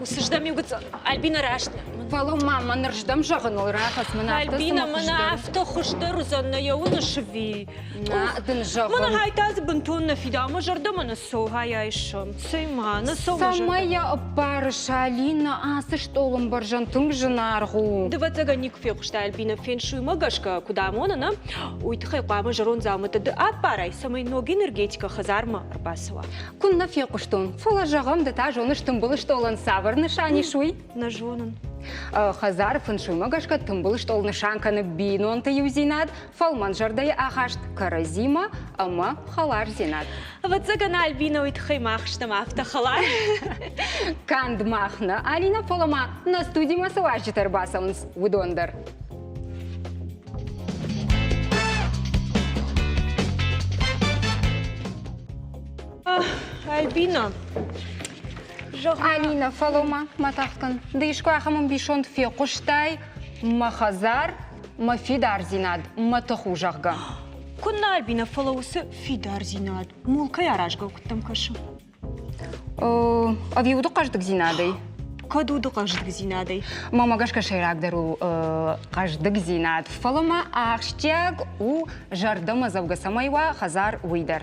وسجدام يوجد ألبينا راشنا والله ماما نرجدم شغل راقص من ألبينا من عفته خوش درزنا يوون الشفي نادن شغل من هاي تاز بنتون في دام جرد من السو هاي عيشم سيما نسو سمايا أبارشالينا آسش طولم برجان تنجنارغو دفتة غنيك في خوش ألبينا فين شو مغشكا كدامونا ويتخي قام جرون زامت أباراي سماي نوغي نرجيتك خزار ما رباسوا كنا في قشتون فلا جغم دتاجون اشتنبلش طولن سابر نشاني شوي نجونن خزار فنشوي مغشكا تنبلش طول نشانка نبينو انت юзинат фалман жардая ахашт каразима ама халар зинат فتة ألبينا ويتخي ماخشتا مافتا خلار كاند مахна Алина фолама на студии массаж тербасаунс удондер ألبينا Алина фолама матахкан дышко ахамам бишонд фи قشتاي махазар мафидар зинат матахужарга كنا ألبينا فلوس في دار زينات مولكا ياراجغا كنتم كشو авиуду каждык зинадой كادو دقاجدك زينادي мама гашка шайрак дару каждык зинат фолама ахштяг у жардама завгасамайва хазар уйдар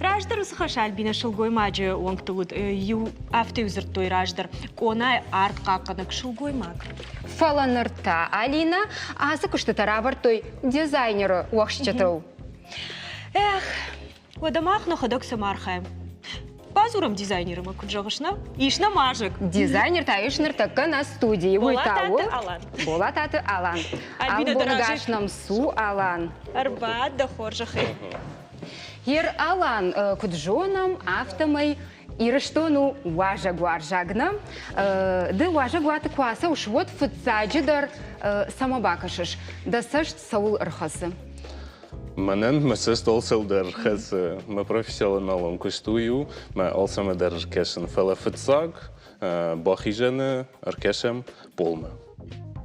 راجدر وسخش ألبينا شلقوي ماجي وانكتلود يو أفتي وزرتوي راجدر كونا أرد قاقنك شلقوي ماك фаланырта Алина асы куштата рабартой дизайнеры уақшчатау Эх, ودماغ نخدك سمارخايم بازورم дизайнером акуджагышна ишна мажик дизайнер таишнер такка на студии Болататы Алан Болататы Алан Альбина Албонгашнам су Алан Арбат да хоржахи Ер Алан куджонам автомой Ирыштону важа гуаржагна, да важа гуата кваса уж вот футсаджидар самобакашыш, да сашт саул рхасы. Менен месест олселдер хез ме профессионалом кустую, ме олсаме деркешен фела футсаг, бахижене аркешем полме.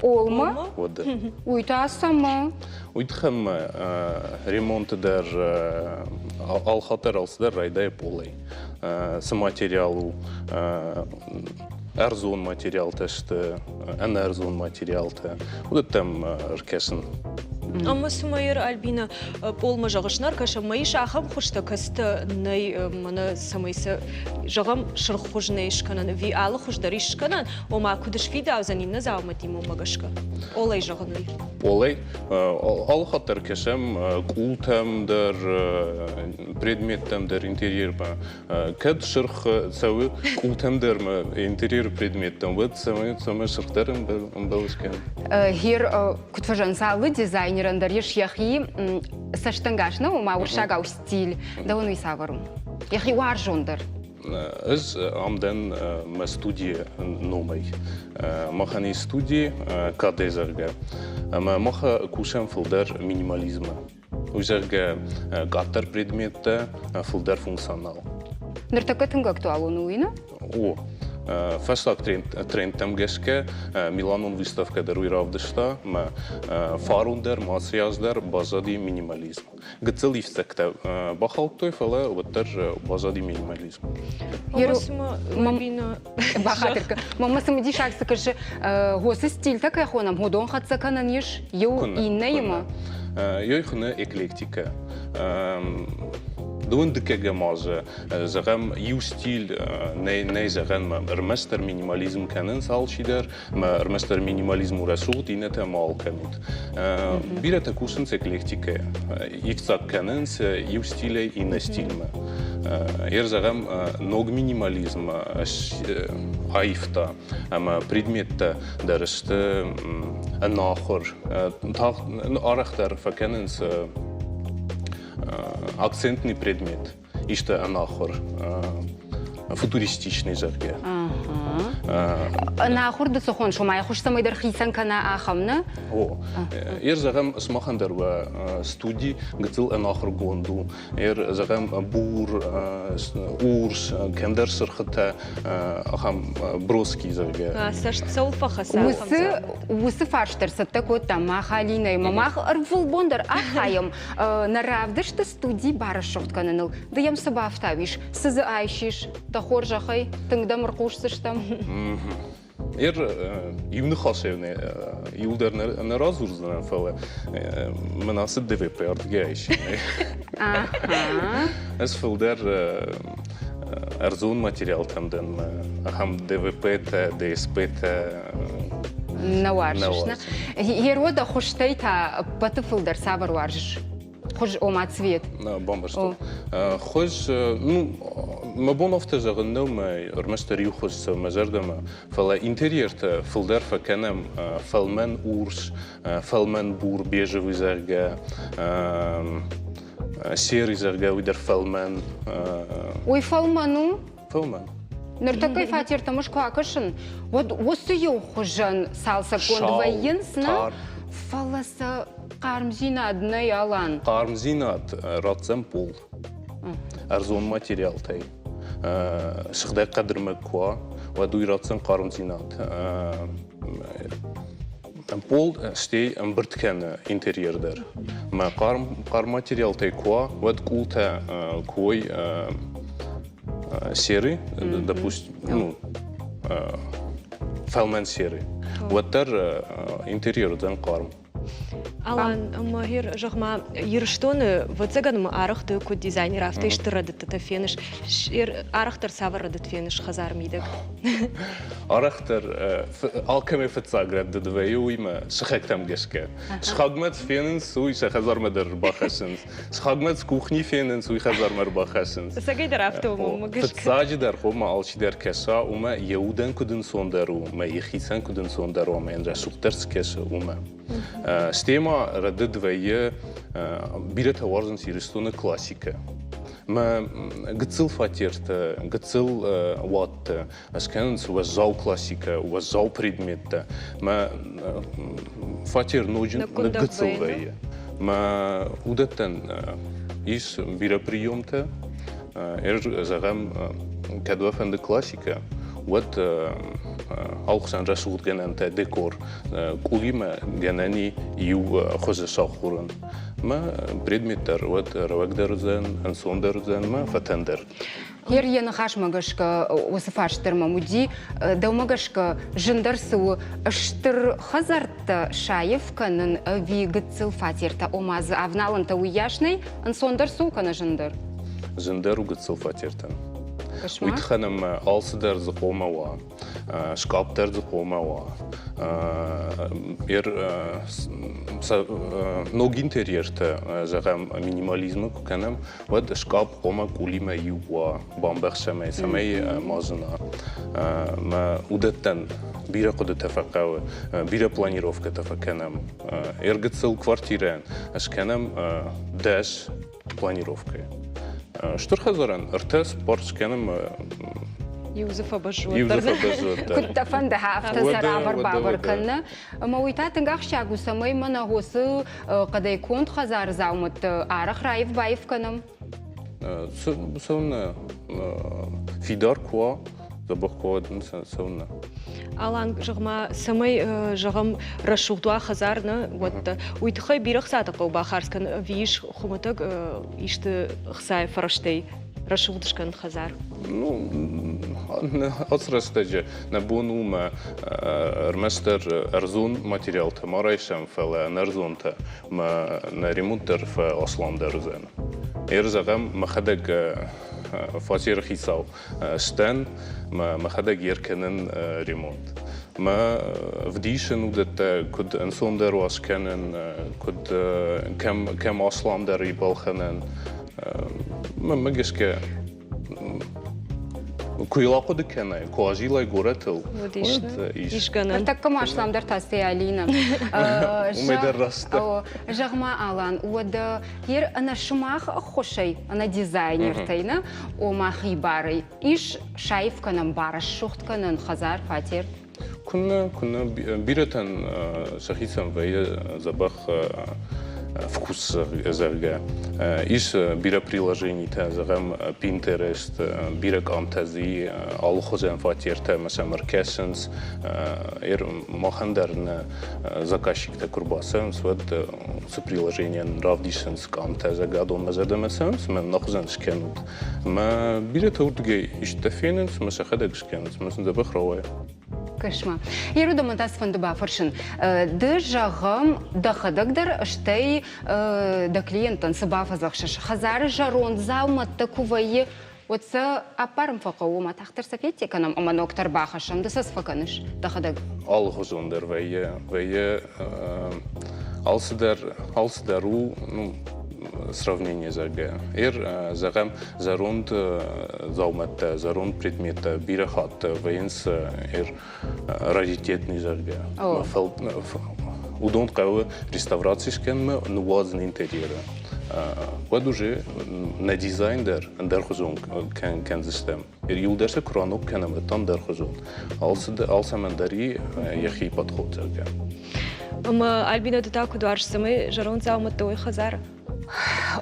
Олма? Вот. Уйта сама. Уйтхем ремонт дер алхатер алсдер райдай полей. С материалу эрзон материал теште, энерзон материал те. Вот там аркешен. أما سمير ألبينا بول ما جغشنار كش ما يشاخم خشتا كست ناي منا سميس جغم شرخ خجنيش كنن في آل خش دريش كنن وما كدش في داوزنين نزاو متيمو مغشكا أولي جغنلي Олей, алхатер кешем култем дер предметtem der интерьерба. Кад шырх савы култем дер интерьер предметтем. Вот самый шырхтерем белышкен. Хир кутфажан салы дизайнеран дариш яхи саштангашна ума уршагау стиль, да он и саварум. Яхи уаржондер. Из амден ма студия номай. Махани студии кадезерга. Ама маха кушем филдер минимализма. Узерга гаттер предметте филдер функционал. Нертакатын актуалу уйна? О, фестак трендтем гешке Миланон выставка der уйравдышта, ма фарундер, материаздер базади минимализм. Гцелив секте бахалтой фала ваттер базади минимализм. Албина Бахатерка. Мама самоди шакса каже, госы стиль так яхонам, годон хатса кананиш, ю иннейма. Йойхне эклектика. Doen de kegemaze, zeggen jouw stil, nee zeggen, maar meester minimalisme kennen zal schieder, maar meester minimalisme resort in het helemaal kennen. Binnen de kussens eclectica, ik zou kennen jouw stile in de stil. Hier zeggen nog minimalisme, haifta, maar predmeten, daar is een nacher, een achter verkennen акцентный предмет, и что анахор, футуристичный жарге. Нахур да сохон шумай хуш самой дархисан кана ахамна. О, загам смахандер в студии гцил анахор гонду. Загам бур, урс, кендер сырхата ахам броски жарге. ساشت سولفة خسارة. وس фарштер саттако тама халина и мамах арвул бондер ахаям наравдыш та студии бара шохткананыл. Да ям саба автавиш, сызы айшиш, та хоржахай, тыңда мыркушсыштам. يوني خاشيوني يولدر نرازور زنان فلا مناسب DVP أرتجايش أسفل در أرزون ماتيريال تمدن هم DVP تا DSP تا نوارجشنا هي رودا خوشتيتا بطفل در سابر وارجش خوش اومد سويت بامبرشتو خوش ما بون افتجا غنو ما رمشتريو خوش مجردما فلا انترير تا فلدر فكنم فلمن اورش فلمن بور بيجو زرگا سيري زرگا ويدر فلمن ويفلمنو فلمن نرتقي فاتير تمش كواكشن وسيو خجن سالسا كوندوينسنا فلسا قارمزينا ادنا يالان قارمزينات راتزن بول أرزون ماتيريال تاي شخدا قدر مكوا ودوي راتزن قارمزينات بول شتي امبرت كان انترير در ما قارم ماتيريال تاي كوا ود قولتا كوي серый, допустим, фелмен серый. Вот тер интерьер ден карм. Алан, махир жахма ерштоны вот заганма арахты код дизайнер авто иштырады тафениш арахтар саварады фениш хазар мидек. Арахтар алками фетсаград ддвею има шахактам гешке. Шхагмат фененс уй шахазар мадер бахашенс. Шхагмат кухни фененс уй хазар мар бахашенс. Сагайдар авто магешке. Фетсаджи дар хома алчи дар кеша ума яуден куден сондеру, ма ихисан куден сондеру, ма энра шухтерс кеша ума. Стема ردد ویه بیرت وارزن سیرستون کلاسیکه. ما قتل فاتيرت قتل وات أسكنس وزاو كلاسيكا وزاو بريدميت ما فاتير نوجن نقتل ويا ما ودتن إيش بيرا بريومته زغم كدوا فند كلاسيكا ود أوخسن رسول جنان تا ديكور كولي ما جناني يو خوز ساخورن ما بريدميتر ود رواقدر زن انسوندر زن ما فتندر Ер ені қаш мағышқа осы фаштырма мұди, дау мағышқа жындарсу ұштыр хазарты шайып қанын ви гыцыл фатерта омазы авналынта уяшнай, ансондарсу қаны жындар? Жындар угыцыл фатертан. ويتخنم ألسدر زقوموا شكابتر زقوموا نوع إنتريير تا زعم مينيماليزم كنم ود شكاب قوما كولي ما يوا بامبخش ما سمي مازنا ما ودتن بيرا قد تفقوا بيرا بلانيروفك تفكنم إرجتسل كوارتيران أش كنم داش بلانيروفك شتر خزران ارتاس بارش كانم يوزف بجوت كنت فندها افتسر عبر باور كنا مويتات نغاخ شاغو سمي منا هوس قد يكون خزار زاومت عرخ رايف بايف كنم سونا فيدار كوا زبخ كوا سونا Алан жығма самай жығым расшуғдуа хазарны вот уйтхай бирах сатақау бахарскан виш хуматаг ишты хсай фараштай расшуғдышкан хазар. Ну, отсрастаджи на бонума рместер арзун материал та марайшам фала нарзунта ма на ремонтер фа осландерзен. Эрзагам махадаг فاتير خيساو شتان ما خدا غير كنن ريمونت ما فديشن ودت كود انسوندر واش كنن كود كم اصلام در يبالخنن ما جسك كويلاقو دكنا كواجيلا غورتل إيش كنن تكم أصلام در تاسي علينا ومدرست جغما آلان ودا هير أنا شماخ خوشي أنا ديزاينر تينا وما خيباري إيش شايف كنن بارش شخت كنن خزار فاتير كنا بيرتن شخيصا ويا زبخ вкус зерге. Иш бира приложений та зерем Pinterest, бира камтази, алхозен фатирте, mesela Merkessens, махандерне заказчик та курбасен, свет с приложением равдишенс камтаза гадом мазадемесенс, мен нахозен шкенут. ما бира таурдге иштефененс, mesela хедек шкенут, mesela да бахровая. Кышма. Еру домонтас фонды бафыршын. Ды жағым дақыдығдыр ұштай да клиентын сыбафазақшыш. Хазары жарон зауматты кувайы отсы апарым фақауы матақтыр сафетте канам оманоктар бақышым. Дысыз фақаныш дақыдығы. Алғызондар вайе алсыдару сравнение зага. Загам зарунд зауматта, зарунд предмета, бирахат, военс раритетный зага. Удон кавы реставрации шкенме нуазн интерьера. Вот уже на дизайнер дерхозон кен систем. Юлдерсе кранок кенем там дерхозон. Алсамендари яхи подход зага. Альбина датаку дуаршсымы жарон зауматта ой хазар.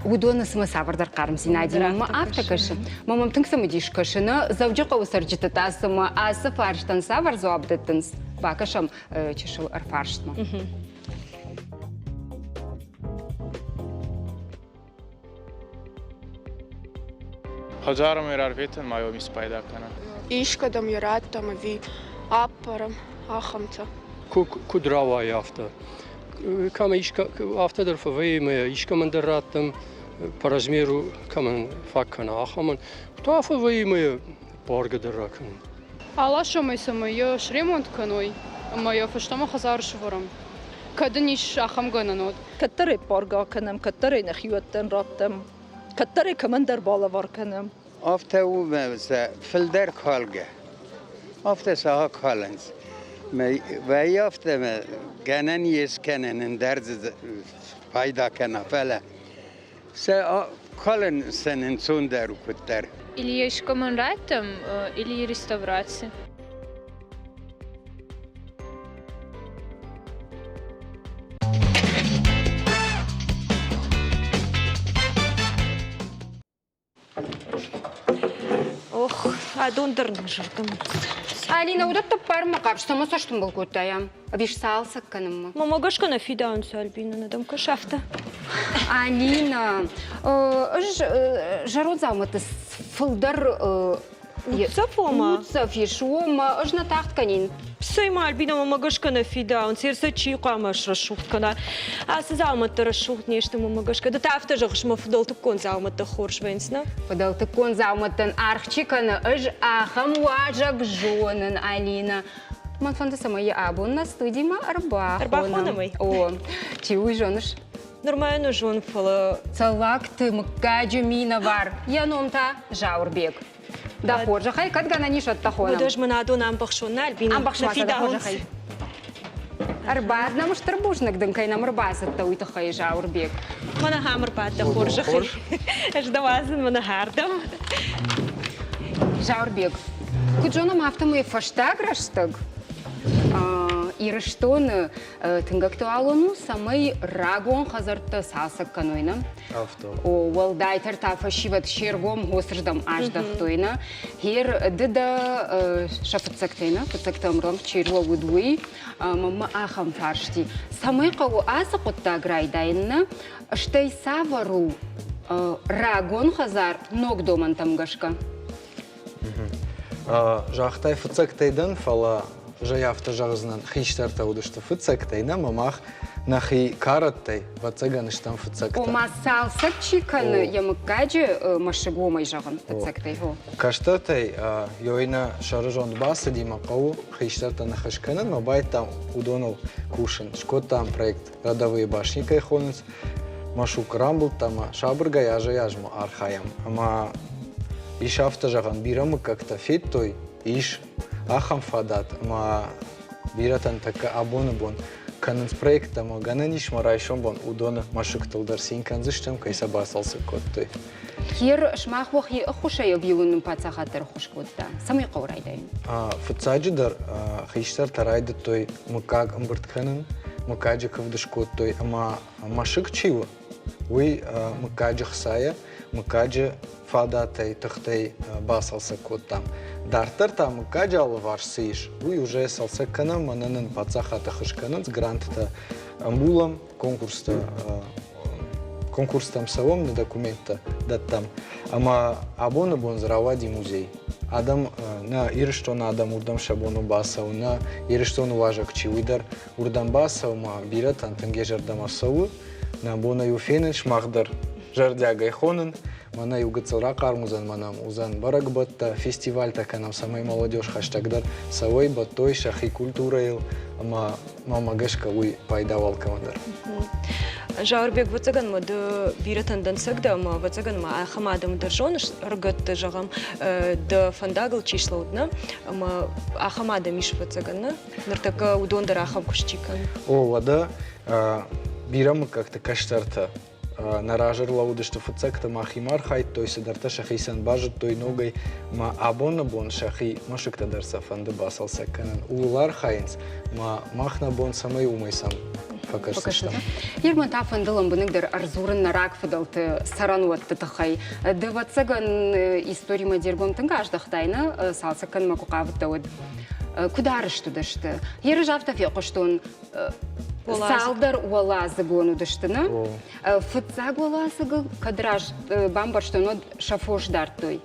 Удоны сымы сабырдар қарым Зинади. Мама авто кашы. Мамам тыңсымы дейш кашыны завжы қауысыр жытытасымы асы фарштан сабыр зуабдыттынс. Бакашам чешыл арфарштма. Хазарам ирарветен майом испайда кана. Ишкадам юраттам ви аппарам ахамца. Кудрава яфта. Кама ишка автодар фавейме ишка мандараттам по размеру каман факкана ахаман. Кто фавейме боргадаракан. Алашамай самая шремонт каной. Моя фаштама хазар шворам. Кадниш ахам гананод. Каттары порга канам, каттары нахюаттан раттам. Каттары командир балавар канам. After we filter kalge. After saha kalens. Ve after me genen yes kenen in derz fayda kana fela. Se kalen senin sunder kutter. Или командатом, или реставрации. Ох, адондырны жырдым. Алина, удат таппар мақап, штама соштым бұл көттаям. Виш салсак канымма. Мама гашка на фидаунс Альбина надам кашафта. Алина, жарон зауматы фылдар Утса фома. Утса фишума, на тахт канин. Псайма Альбина мама гашка на фидаунс, ерса чиқамаш рашухт кана. Ас зауматы рашухт нешты мама гашка. Да тафта жахш ма фудал тукон зауматы хорш венсна. Фудал тукон зауматын архчиканы ахам важак жонын Алина. Ман фанда самая абун на студии ма арбахона. Арбахонамай? О, чиуй жоныш? Нормально жон фала. Цалакты мкаджу мина вар. Яномта жаурбек. Да хоржа хай кадгана нишат тахона. Будаш мана адон амбахшона Альбина. Амбахшмаса да хоржа хай. Арбад нам штарбушник дынкай нам арбасат та уйта хай жаурбек. Мана хамар бад да хоржа хай. Ждавазын мана хардам. Жаурбек. Куджонам автомы фаштаграштаг. Ирыштон тынгактуалону самый рагон хазарта сасак канойна. О валдайтер та фашиват шергом госрдам аждахтойна. Хер дыда шафацактейна, фацактамрам чирло удуи, мама ахам фаршти. Самый кау асакотта грайдайна, штай савару рагон хазар ногдоман тамгашка. Жахтай фацактейдан фала Жаяфта жағызынан хиштарта удышты фыцактайна, мамах нахи караттай вацаганыштан фыцакта. Ома салсак чиканы ямыккаджы машыгомай жағын фыцактай. Каштатай йойна шарыжон басы дима қау хиштарта нахашканын, мабайта удонул кушын. Шкоттан проект «Родовые башни» кайхонец, машук рамбыл тама шабырга яжа-яжму архаям. Ама иш авта жағын бирамы как-то феттой, иш Ахам фадат, ма биратан така абоны бон. Канынс проекта ма гананиш марайшон бон удона машук тылдар син канзыштам кайса басалсы коттой. Хер шмах вахи ахуша ябилунын пацахатыр хуш котта. Самый қаурайдайын. Фыцаджидар хиштар тарайды той мукаг амбыртканын мыкаджи кывдыш коттой, ама машык чива. Уй мыкаджи хсая, мыкаджи фадатай, тахтай басалса коттам. Дартар там мыкаджи алы варсыш. Уй уже салса канам, мананын пацаха тахышканын, грантта амбулам, конкурстам савом на документа даттам. Ама абоны бон зравади музей. Адам на ириштон адам урдам шабону басау, на ириштон уважак чивидар урдам басау, ма бират антенге жардам асау, на бона юфенен шмахдар жардяга ихонен, мана югацалра кармузан манам узан барак батта фестиваль таканам самой молодежь хаштагдар савой баттой шахи культураил, ама мамагашка уй пайдавал командар. Жаурбек вацаган мод биратандан сагда, ма вацаган ма ахамадам държон ргат жагам да фандагл чишлаудна, ма ахамада миш вацаганна, нартака удондар ахам кушчикан. О, вада бирам как-то каштарта. Наражер лаудышты фацакта махимар хайт, той садарта шахисан бажет той ногой, ма абона бон шахи машыкта дарса фанды басалса канан. Улар хайнс, ма махна бон самай умайсам. Покажется. Ерман тафандылым быныңдар арзурын нарак фыдалты сарануатты тахай. Дыватсаган история мадергом тынга аждахтайны салсакан макуқавытта од. Кударышты дышты. Ері жавта феқыштон салдар уалазыгону дыштыны. Фыцаг уалазыгы кадраж бамбарштон од шафош дартой.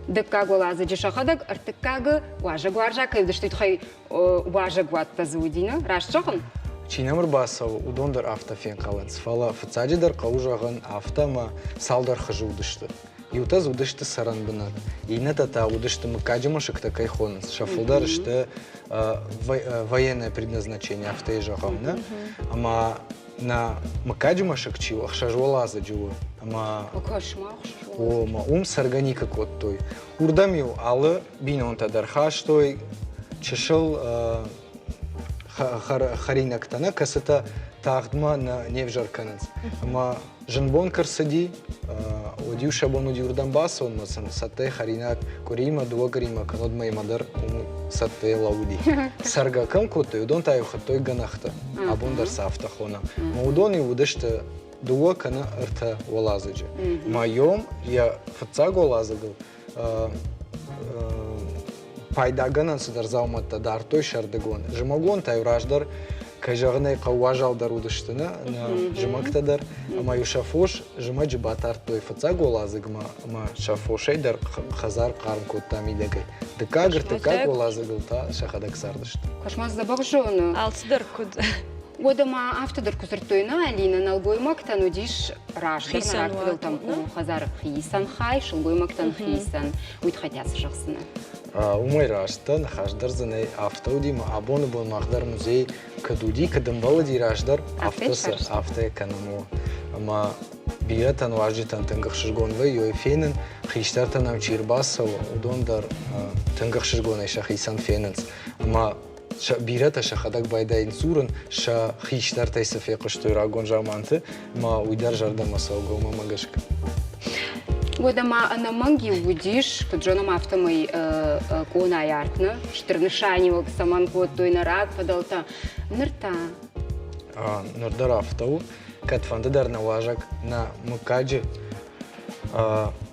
Дыкка уалазы жешахадак артыккагы уажаг-уаржак кайдышты тхай уажаг-уатта зудина. Рашчоғын? Чинамыр басау удондар автофен қаланс. Фала фыцаджидар қаужағын автома салдар хыжы удышты. Иутаз удышты саран бынан. Инатата удышты мыкаджимашык такай хонанс. Шафылдар ішті военное предназначение автоежағамна. Ама на мыкаджимашык чил ахшажуалаза джилу. Ама сарганика кот той. Урдамил алы бинон тадархаш той чешыл харинактана касата тагдма на невжарканец. Ама жанбон карсади одиу шабон оди урдан баса он масан сатте харинак корима дуагарима канодма имадар сатте лауди. Саргакам котой удон таю хатой ганахта абон дар сафтахона. Ма удони удашта дуа кана арта валазаджи. Майом я фацаг валазагал пайдаганан сыдар зауматта дартой шардагон. Жымагон тай раждар, кайжағынай қауажал дар удыштына, жымактадар, ама ю шафош, жыма жыбатар той фацаг олазыгма, ама шафошай дар хазар қарым коттам идегай. Дыкагыр тыкаг олазыгыл та шахадак сардышты. Кошмаз забақ жоны. Алсыдар куд. Одама автодар кузыртойна Алина налгоймактан удиш раждар нарактыдыл там хазар хисан хай, шылгоймактан хисан. Уйт хатясы жақсына. Умай раждан хаждар занай автоудима абоны бол махдар музей кадуди кадамбалади раждар автосы авто экономо. Ама биятан важитан тынгах шыргонвай йойфенен хиштартан ам чирбасова удондар тынгах шыргонай шахисан фененс. Ама бирата шахадак байдайн сурын ша хиштартай сафеқыштой рагон жаманты ма уйдар жардама саугома магашка. Одама на манги удиш, каджоном автомой кона яртна, штырнышанивок саман коттой нарак подалта нырта. Нырдар автоу, катфанды дар наважак на мукаджи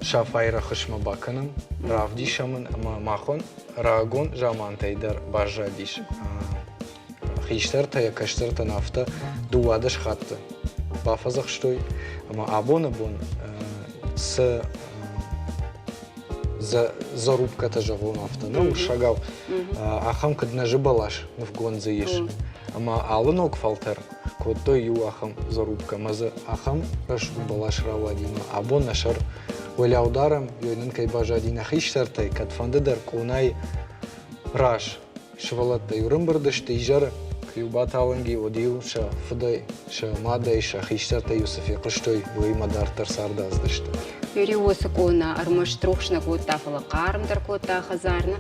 шафайра хышма баканам, равди шаман махон, рагон жамантай дар бажадиш. Хиштарта я каштарта нафта дуадаш хатта. Бафазах штой, ама абона бон с зарубката жагон автона шагав ахам кадна жибалаш в гонзаиш ама алынок фалтер коттой ю ахам зарубка маза ахам раш балаш равадина абон нашар уляударам йойнын кай бажадина хиштартай катфандыдар конай раш швалатта юрымбырдыш тейжар кюбаталанги одиу ша фудай ша мадай ша хиштартай юсафи кыштой юйма дартар сардаздышты. Юри осы кона армаш трохшна кота фала кармдар кота хазарна.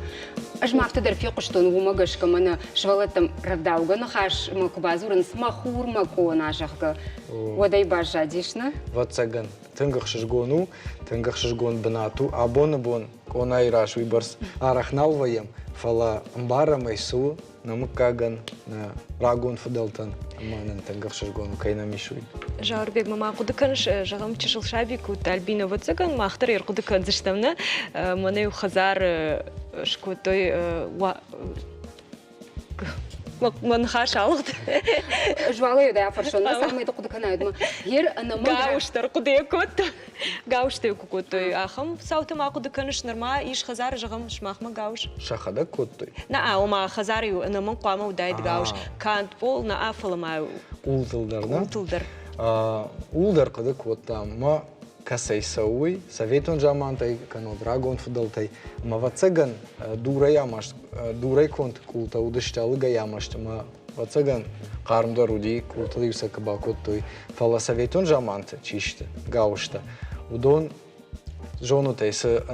Ажмафта дар фиқыштон умагашка мана швалаттам равдаугана хаш макбазурын смахур макона жахка. Одай бажадишна. Ватсаган тынгах шжгон бнату абона бон конай раш вибарс арахналваем фала амбара майсу, намыккаган, на рагон фудалтан, аманан тангахшаргон, кайна мишуй. Жаурбек мама кудыканш жағам чешил шабик ут Альбина вацаган махтар ер кудыкан зыштамна мане хазар шкотой من خاش عوض جوالي ده فرشون بس ما يدق دكنا يدما هير أنا ما قاوش ترقدي كوت قاوش تيكوت أخم صوت ما قد كانش نرما إيش خزار جغم شماخ ما قاوش شخدا كوتوي نا وما خزاري أنا من قامة ودايد قاوش كانت بول نا أفل ما ултылдарна. ултылдар Улдар кыды квотта ма касай сауи, советон жамантай, кано драгон фудалтай, ма вацаган дурай ямаш, дурай конт култа удышталы га ямаш, ма вацаган кармдар уди култа юса кабакоттой, фала советон жаманта чиште, гаушта. Удон жону тайса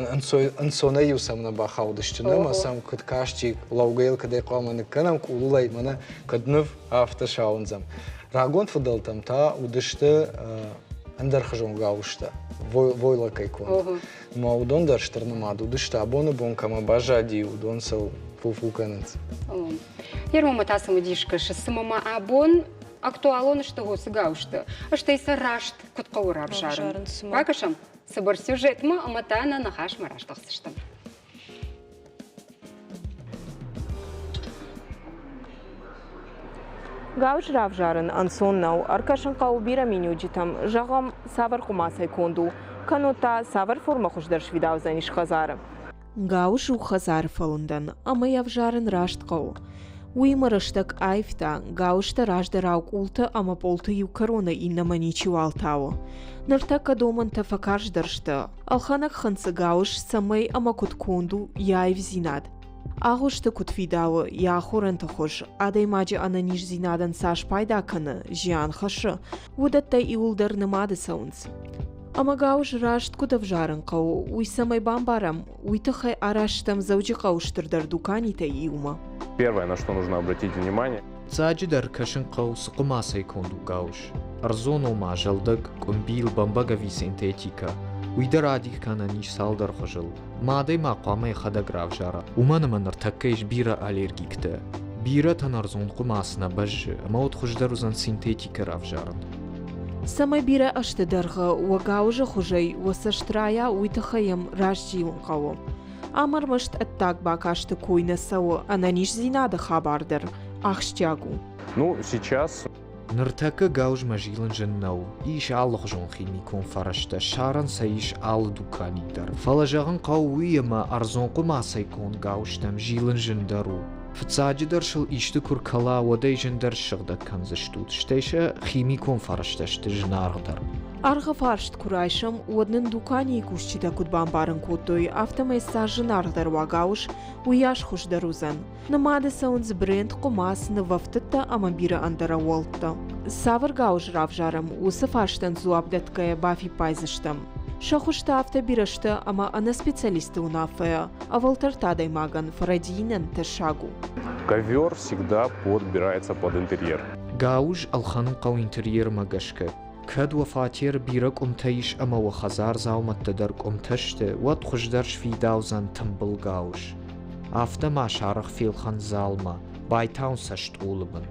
ансона юсам на баха удыштына, ма сам кыткашчик лаугайл кадай калманы канам кулулай мана кадныв автошаунзам. Рагон фудалтам та удышты андархажон гаушта, войла кайкон. Ма удон дарштарнамад удышты абоны бонкама бажади удон сал фуфуканец. Ерма матасам удишка шсмама абон актуалон что гос гаушта. Что иса рашт куткаура абжарын. Бакашам сабар сюжетма аматана нахаш мараштахсыштам. Гауш равжарын ансоннау аркашын қаубира менюджитам жағам савар қумасай конду канота савар форма хуждар швидаузан иш хазары. Гауш у хазар фалундан ама явжарын рашт қау. Уимарыштак айфта гаушта раждарау култа ама полты ю корона инна маничу алтау. Нартака доманта факарждаршта алханак ханса гауш самай ама кутконду яйв зинад. Агушты кутвидауы яхурынты хош, адай маджи ананиш зинадан саш пайда каны, жиан хашы, удаттай иулдар нымады саунц. Ама гауш рашт кудав жарын қау, уй самай бамбарам, уйтахай араштам зауджи қауштырдар дуканитай иума. Первое, на что нужно обратить внимание. Цаджидар кашын қау сықымасай конду гауш. Арзону мажалдаг кумбил бамбагави синтетика. Уйдар адих кананиш салдар хожил. Мадай мақамай хадаг равжара. Уманаманар таккайш бира аллергикта. Бира танарзон қумасына бажжы, маут хождарузан синтетика равжаран. Самай бира аштыдарға уагаужа хожай уасаштрая уйтахаям ражжиун қау. Амармышт аттак бакашты койна сау ананиш зинада хабардар. Ахштягу. Ну, сейчас... Ныртака гауж мажилан женнау, иш аллах жон химикон фарашта, шаран саиш ал дуканидар. Фалажаган қауыйыма арзон қумасайкон гауштам жилан жендару. Фцаджидар шыл ишты куркала waday жендар шығда канзыштуд, штайша химикон фарашташты жнарғдар. Арға фаршт курайшам уаднын дукани кушчида кудбан барын кодой автомайса жнарғдар вагауш уяш хушдарузан. Намады саунз бренд қумас навафтыта ама бира андара уолтта. Савар гауш равжарам усы фарштан зуабдаткая бафи пайзыштам. Шахушта автобирашта ама ана специалисты унафая, а волтартадай маган фарадинан ташагу. Ковер всегда подбирается под интерьер. Гауж алхану қау интерьер магашка. Кад вафатир бира кумтаиш ама вахазар зауматтадар кумташты, ват хуждарш фидаузан тамбыл гауш. Автома шарах филхан залма, байтаун сашт улыбын.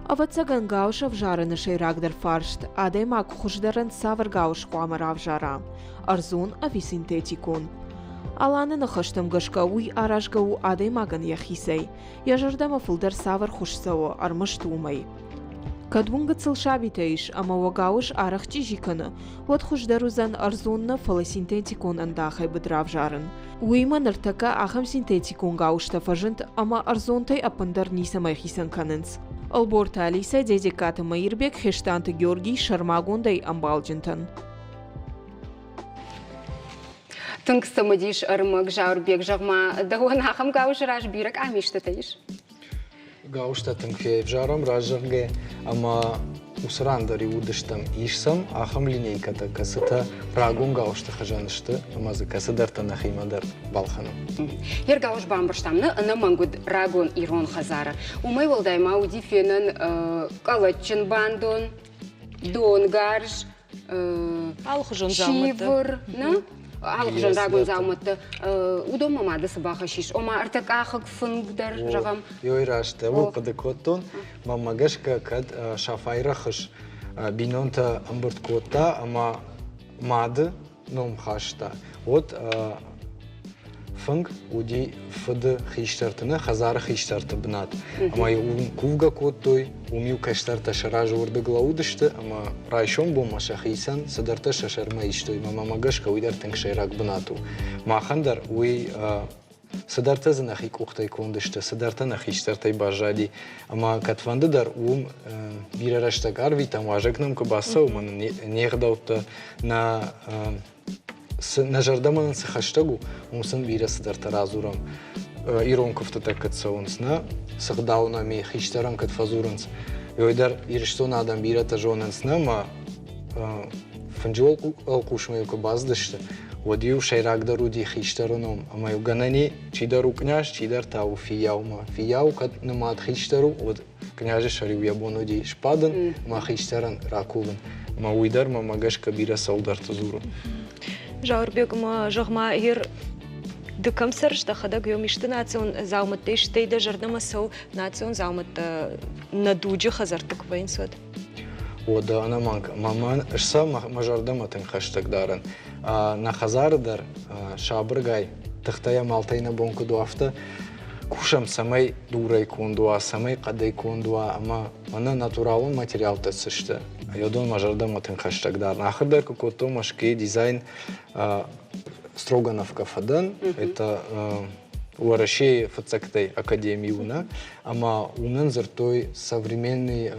Авацаган гауш авжараны шайрагдар фаршт, адай мак хуждаран савар гауш қуамар авжара. Арзун ави синтетикун. Аланы нахаштам гашка уй аражгау адай маган яхисей. Яжардама фылдар савар хушсау армаштумай. Кадвунга цылшабитаиш, ама вагауш арахчи жиканы. Вот хуждарузан арзунна фаласинтетикун андахай бадравжарын. Уйма нартака ахам синтетикун гаушта фажынт, ама арзунтай апандар нисамай хисан канынц. Алборта Алиса дедикаты Майырбек хештанты Георгий Шармагундай амбалджинтан. Тынк самадиш армак Жаурбек жағма дауан ахам гауш раш бирак амиштатаиш. Гаушта тынкфе жарам ражырге, ама усрандари удыштам ишсам, ахам линейката касыта рагун гаушта хажанышты, амазы касыдарта нахимадар балхану. Ер гауш бамбырштамны ына мангуд рагун ирон хазара. Умай волдайма удифенен калачын бандон, дон гарш, шивыр, алық жанрагын заумытты удома мады сыбаға шиш. Ома артық ақық фынгдар жағам. Йойрашты, вылпады коттон, мамагашка кад шафайрахыш бинонта амбырт котта, ама мады ном хашта. Вот фынг уди фыды хиштартыны, хазары хиштарты бынат. Ама кувга коттой, умил каштарта шара жорды глаудышты, ама райшон болмаша хисан, садарта шашарма иштой, мамагашка уйдар тынг шайрак бынату. Махандар уй садарта занахи кухтай кондышты, садарта нахиштартай бажади, ама катвандыдар бирараштак арвит, ама ажакнам кабаса, умана нехдаутта на жардаманын сахаштагу, умсын бира садарта разурам. Иронковта так катсаунсна, сахдауна ми хиштарам катфазуранс. Йойдар ириштон адам бирата жонансна, ма фанджол алкушмаю кабаздышты. Водию шайрагдар уди хиштаруном, ама юганани чидару княж, чидар тау фияума. Фияу кат намад хиштару, вот княже шарю ябон уди шпадан, ма хиштаран ракулан. Ма уйдар мамагашка бира саудар тазуру. Жаурбек, ма жағма ер дыкамсар штахада геомишты национ заумытты иштейді жардама сау национ заумытты надуджи хазартык вайнсуад. Ода ана манка. Маман ышса мажардама тын хаштагдаран. На хазардар шабыргай тахтая малтайна бонку дуафта кушам самай дурай кондуа, самай кадай кондуа, ама ана натуралун материал тасышты. Йодон мажардама тын хаштагдаран. Ахырдар кокото машки дизайн Строгановка фадан, это уарашей фацактай академиуна, ама унан зартой современный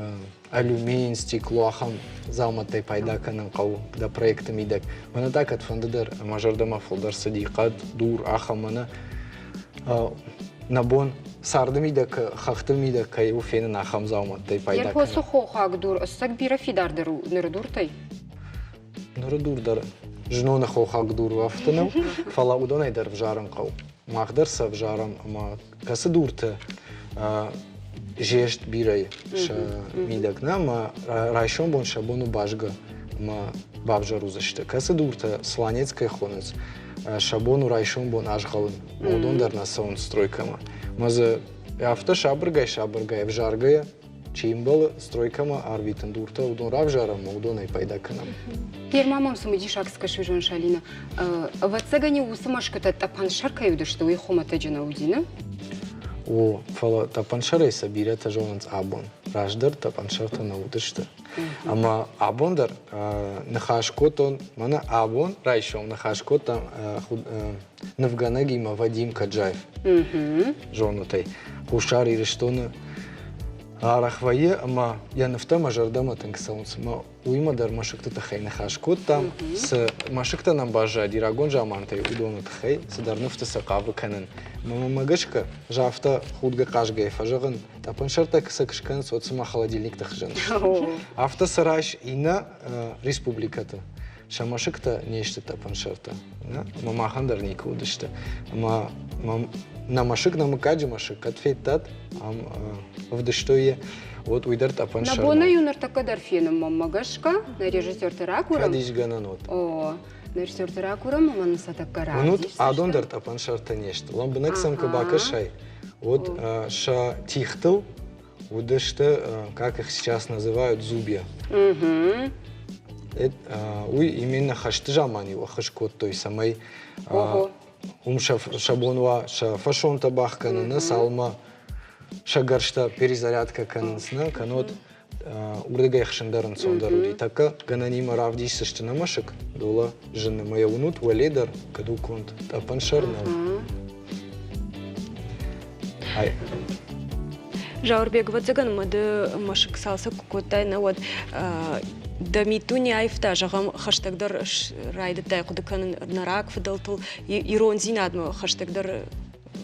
алюминий, стекло, ахам зауматай пайдаканан кау, да проектам идек. Мана так от фандыдар мажардама фолдар садикат, дур, ахамана набон сардым идек, хахтым идек, кай уфенен ахам зауматай пайдаканан. Ерхо сухо хак дур, сак бира фидардару, нырдуртай? Нырдурдар. Жнона хохак дуру афтанам, фала удонайдар в жарам кау. Махдарса в жарам, ама касы дурта жешт бирай ша мидакна, ма райшон бон шабону бажга, ма бабжару зашта. Касы дурта сланецкая хонец, шабону райшон бон ажгалын, удондар на саун стройкама. Маза афта шабыргай в жаргая, чимбал стройкама арвитан дурта удон рав жарам, удонай пайдаканам. Мамам сумыди шакска швижон шалина. Вацагани усымашката тапаншар каюдышты уй хомата жана удина? О, фала тапаншарай сабирата жонанц абон. Раждар тапаншарта наудышты. Ама абондар нахашкотон, мана абон райшом нахашкотам навганагима Вадим Каджаев. Жонатай. Хушар ириштона Арахвае, ама я нафта мажардама тенксаунс. Ма уймадар машыкта тахай нахашкот там с машыкта нам бажа дирагон жамантай удона тахай садар нафта сакавы канен. Мама магашка жафта худга кашгай фажаган тапаншарта кысакышкан соцма холодильник тахжан. Авто сараш ина республиката. Шамашыкта нешта тапаншарта. Мама хандар ника удышта. Ама на машик на макаджи машик отфейтат ам вдыштое вот уйдар тапаншар. На бона юнар такадар феном мамагашка на режиссер Таракурам. Кадиш гананот. О, на режиссер Таракурам маман сатакара. Минут адондар тапаншарта нешта. Ламбынак сам кабака шай. Вот ша тихтл удышта, как их сейчас называют, зубья. Уй именно хаштжамани вахашкот той самой. Шаблонва фашон табах канана салма шагаршта перезарядка канансна канот урдагай хшандаран сондаруди така гананима равди сыштына машык дола жена моя унут валедар каду конт тапаншарна. Ай. Жаурбек, вот заган мады машык салса кукотайна вот Дамитуни айфта жағам хаштагдар райды тайқуды канын нарак фыдалтыл ирон зинадмы хаштагдар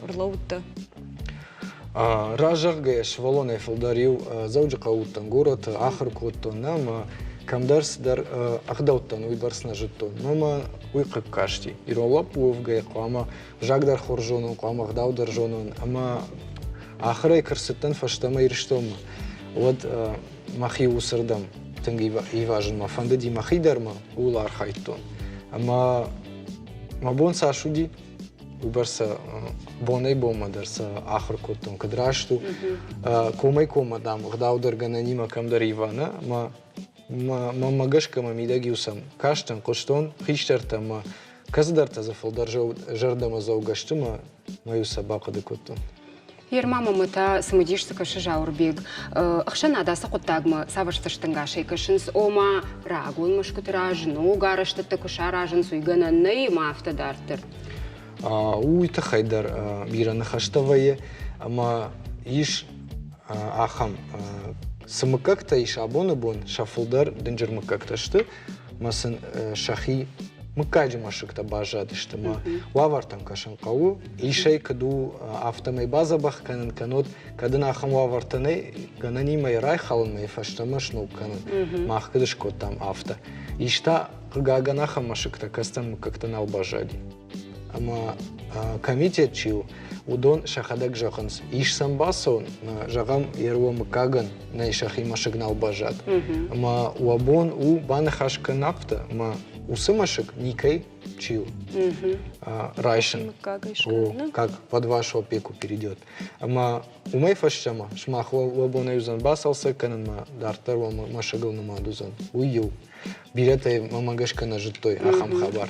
ырлаутта. Ражағгай швалон айфылдарил зауджы қауыттан город ахыр коттон нам камдарсдар ахдауттан уйбарсына жыттон. Мама уйқып кашти. Иролап уывгай қуама жагдар хоржонын қуама ахдаудар жонын. Ама ахырай кырсыттан фаштама ирштома. Вот махи усырдам. Тенги и важен ма фанды ди махидарма улар хайтон. Ама ما بون ساشودی وبرس بونی بوم درس آخر کتون کدراشتو کومه دام غداو درگنانی ما کم در ایوانه ما مگش کم میدگیوسم کاشتن قشتون خیشترت ما کس در تزفل در جردم زوجشت ما یوسف باقد کتون Ер мама мыта смудишься каши жаурбег. Ахшана да сакутагма савашташтангашей кашинс ома рагун мышкутыра жну гарашты такуша ражын суйгана ней мафта дартыр. Уйта хайдар бираны хаштавае, ама иш ахам сымыкакта иш абоны бон шафулдар дынжыр мыкакташты, масын шахи мыкаджи машыкта бажадышты ма вавартан кашан кау ишей каду автомай база бах канын канот кадын ахам вавартаны ганани май рай халын май фаштамаш ну канын мах кадыш кот там авто ишта гаганахам машыкта кастан мыкакта нал бажади ама комитет чил удон шахадак жаханс иш самбасон жагам ерва мыкаган на шахи машыгнал бажад ама уабон у баны хашка нафта ма усымашек никай чил райшин как под вашу опеку перейдет ама умей фашчама шмах уабона юзан басался канан ма дартар машыгал на мадузан уйю биретай мамагашка на життой ахам хабар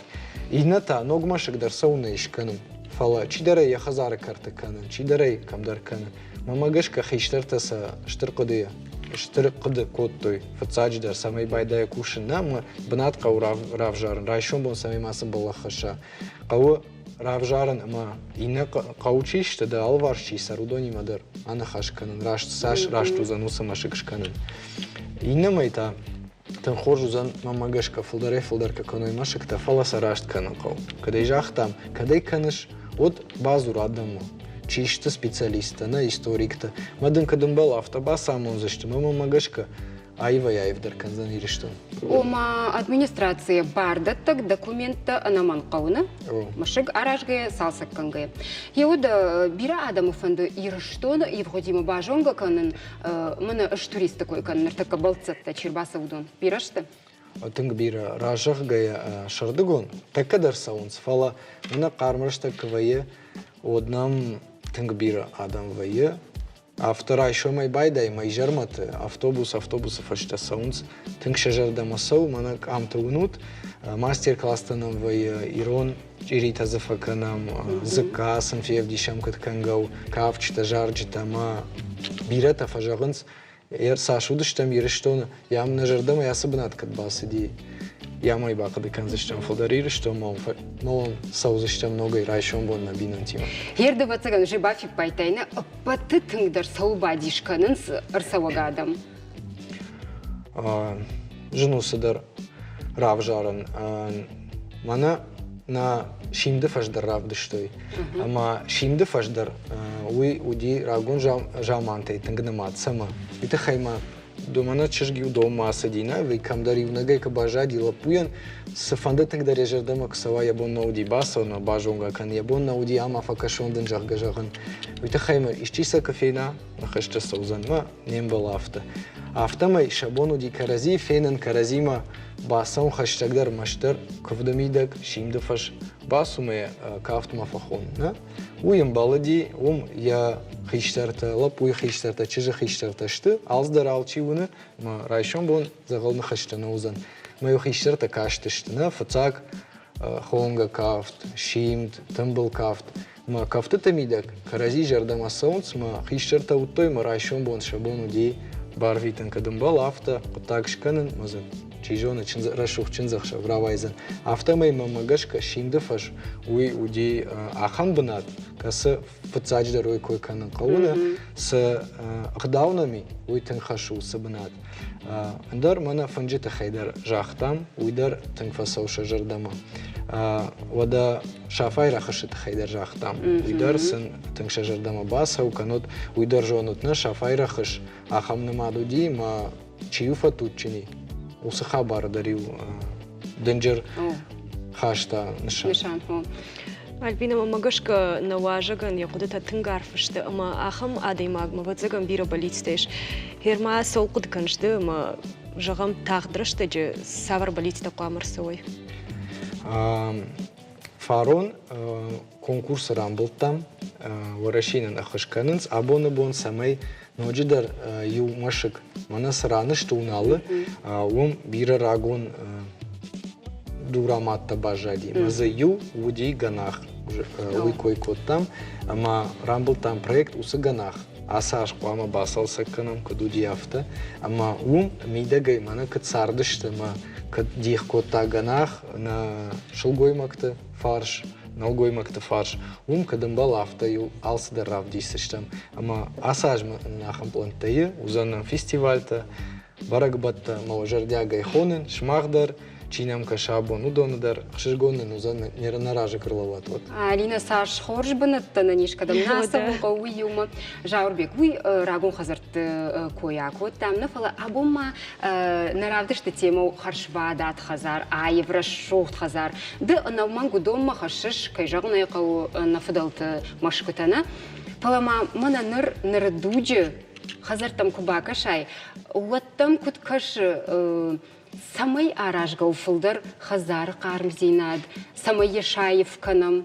ината ногмашек дар сауна ишканам фала чидарай я хазара карта канан чидарай камдар канан мамагашка хиштартаса штыркодыя штыркыды коттой фацадждар самай байдая кушина ма бнат кау равжарын райшон бон самай масы балахаша кау равжарын ма ина каучишта да алварчи сарудони мадар ана хашканан рашт саш рашту зануса машыкшканан ина майта тан хоржузан мамагашка фулдар каконой машыкта фаласа рашт канан кау кадай жахтам кадай каныш от базу радаму чишта специалиста на историкта мадын кадымбал автобас самон зашты мамагашка айва яевдар канзан ириштон Ома администрация барда так документа анаман кауна машык аражге салсак канге еуда бира адаму фанды ириштон евходима бажонга канын мына ыш турист такой канын така балцатта чербаса удон бирашты Отынг бира ражах гая шардыгон такадар саунс фала мына кармырышта квае однам тынг бира адам вае автора шомай байдай май жарматы автобусов ашта саунс тынг шажарда масау манак амта унут мастер-класстанам вае ирон ирита зафаканам закасам февдишам каткангау кавчта жарджита ма бирата фажагынс сашудыштам ириштон ям нажардам ясыбнат катбасыди ямай бақыды канзыштам фолдар ириштон мон саузыштам ногай райшон бон на бинантима Ерді бацаган жибафи пайтайна паты тыңдар саубадишканын ырсавага адам жыну сыдар равжарын мана на шимды фаждар равдыштой ама шимды фаждар уй уди рагун жамантай тыңгнамат сама ите хайма думана чыжги удома асадина вы камдари унагай кабажади лапуян сафанда тыңдар ежардама ксава ябон науди баса на бажонга кан ябон науди ама факашондын жаггажагын ите хайма ишчиса кофейна нахашта саузанма нембала автамай шабон уди карази фейнан каразима басам хаштагдар маштар квдамидак шимдыфаш басумая кафтма фахон на уйым балади я хиштарта лапуй хиштарта чыжы хиштарташты алздар алчивуны ма райшон бон загалны хаштана узан маю хиштарта каштышты на фацак хонга кафт шимд тымбыл кафт ма кафты тамидак карази жардама саунц ма хиштарта уттой ма райшон бон шабон уди барвитан кадымбал авто так шканын мазын чижона рашух чынзахша вравайзан автомай мамагашка шимдыфаш уй уди ахан бнат касы фцадждар ой кой канын кауна с aqdaunami уй тынхашу сабнат андар мана фанжита хайдар жахтам уйдар тынфасауша жардама вада шафай рахашит хайдар жахтам уйдар сын тынша жардама басау канот уйдар жонутна шафай рахаш ахамны мадуди ма чиюфа тутчини усы хабар дарил дэнджер хашта нишан Альбина мамагашка наважаган якудата тынгарфышты ама ахам адаймаг мавадзаган бира болитстеш херма солқуд каншды ама жагам тагдырышты же савар болитста қамырсой фарон конкурс рамблтам ورشين أخشكننس أبون بون سماي نوجدر يو مشك مناس رانش تونالة وم بير راغون دورامات تباجادي مزه يو ودي غنах ويكوي كوتام أما рамблтам проект усы غنах асаш قوام басал сакканам кадуди афта أما وم ميدагай мана кад сардышты ма кад дих кота غنах на шылгой макты фарш Налгой макта фарш. Кадам балафта ю алсыдар равдисыштам. Ама асаж нахам плантайы, узанам фестивальта, барагбатта маважардяга и хонен, шмахдар, чинам кашабон, удонадар, хшишгонен, узан неранаража крыловат. Алина саш хорж банатта на нишкадам насам кауи юма жаурбек. Уй рагон хазарт кояко там нафала абума наравдышты тему харшвадат хазар, айвра шохт хазар. Да навман гудома хашиш кайжагна якау нафадалты машкутана. Палама мана ныр дуджи хазар там кубака шай. Уаттам куткаш самай аражга уфылдар хазар кармзинад, самай ешаев канам.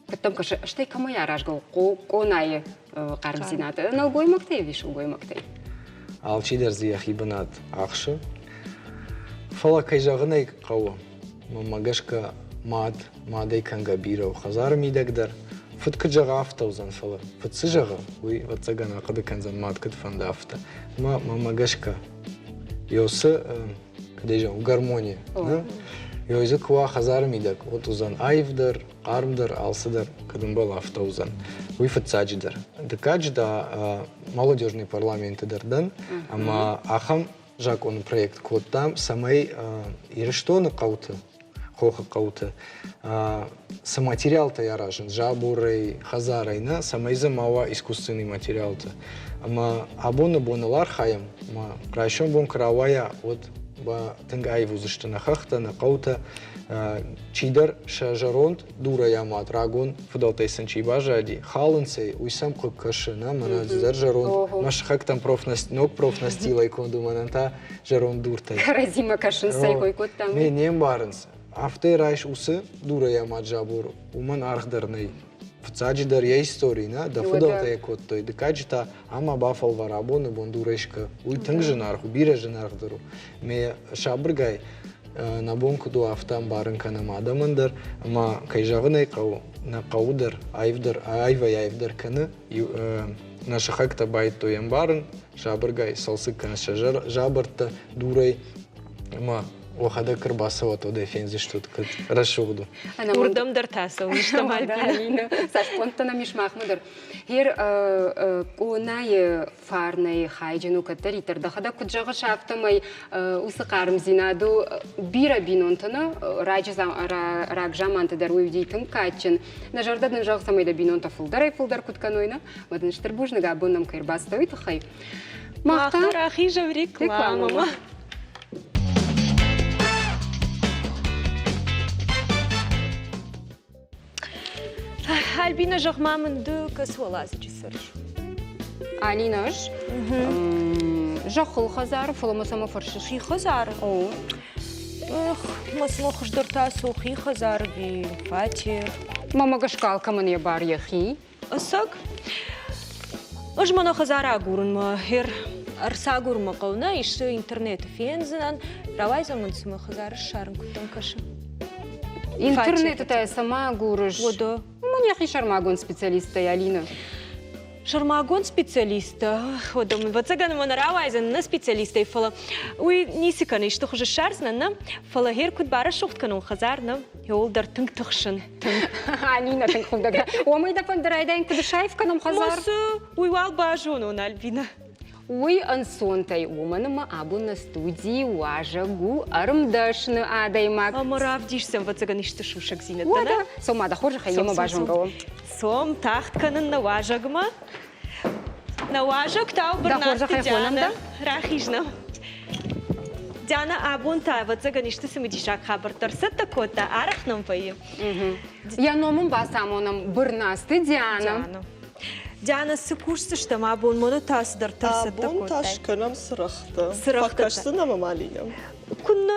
Каттам каша, штай камай аражга конай кармзинад. Налгой мактай вишел гой мактай. Алчидер зияхибанат ахшы. Фала кайжагынай кауа. Мамагашка мадай канга бирау хазар мидагдар. Футка жага афта узан фала. Футсы жага. Уй ватсагана кады канзан мат кад фанда афта. Мамагашка. Йосы кадежа у гармония. Йозы куа хазар мидак. Вот узан айвдар, армдар, алсыдар кадымбал афта узан. Уй футсаджидар. Декаджда молодежный парламент дардан. Ама ахам жак он проект код там самай ирештоны кауты. Хоха кауты. Саматериал-то я ражен. Жабурой, хазарайна, самайза мава искусственный материал-то. Ама абона лархаем, ма пращом бон каравая от ба тынгайву заштанахахта на каута чидар шажаронт дура ямат рагон фудалтайсан чибажади халынсей уйсам кокашына мана зар жарон машхак там профнастилай конду мананта жарон дуртай Каразима кашынсай койкот там. Не барынс. Афте райш усы дура ямат жабур уман архдарнай. Фцаджидар я истории, да фудалтай коттой. Декаджита ама бафал варабоны бондурешка. Уй тынг женарху, бира женархдару. Ме шабыргай на бонку ду афтам барынка намадамандар, ама кайжагынай кау на каудар айвдар айвдар каны на шахакта байт тоям барын шабыргай салсык каны жабырта дурай ама Охада кырбасова то дефензи что-то расшугду. Урдам дартасов, что Алина. Саш понтана мишмахмадар. Хер конай фарнай хайджину катаритар. Дахада куджага шафтамай усакарм зинаду бира бинонтана рагжаманта даруй вдитым качен. На жардадан жаг самай да бинонта фулдар кутканойна. Мадан штырбужнага абоннам кырбастоит хай. Махта рахи жаврик мама. Альбина жахмамын кës валазы чисарш. Алинаш жахыл хазар, фоламасама фаршиши хазар. Масмо хождорта сухи хазар би фатир. Мама гашкалка мне бар яхи. Асак. Ажмана хазара агурма хер арсагурма қауна иши интернет фензинан равайзамын сыма хазар шарм кутам кашы. Интернет это сама гурыш. Водо. Мне хи шармагон специалиста Алина. Шармагон специалиста. Водо мы вацаган мона равайзан на специалиста и фала. Уй нисиканы что хуже шарсна на фала хер кут бара шухт канун хазар на йолдар тынг тахшын. Алина тынг хундага. Омай да пандарайдайн куды шайф канун хазар. Масу уй вал бажону на Альбина. Уй ансонтай уманама абу на студии уажагу армдашны адаймак. Амаравдишсам вацаганишты шушак зинет, да? Да, сомада хожа хайема бажонгау. Сом тахтканын на уажагма. На уажаг тау барнасты Диана рахижна. Диана абун та вацаганишты самидишак хабартар саттакота арахнам паи. Я номам басамонам барнасты Диана. Диана сыкушсы что ма абун монотас дартар саттакота. Абун ташканам сырахта. Факашты нама малинам. Кунна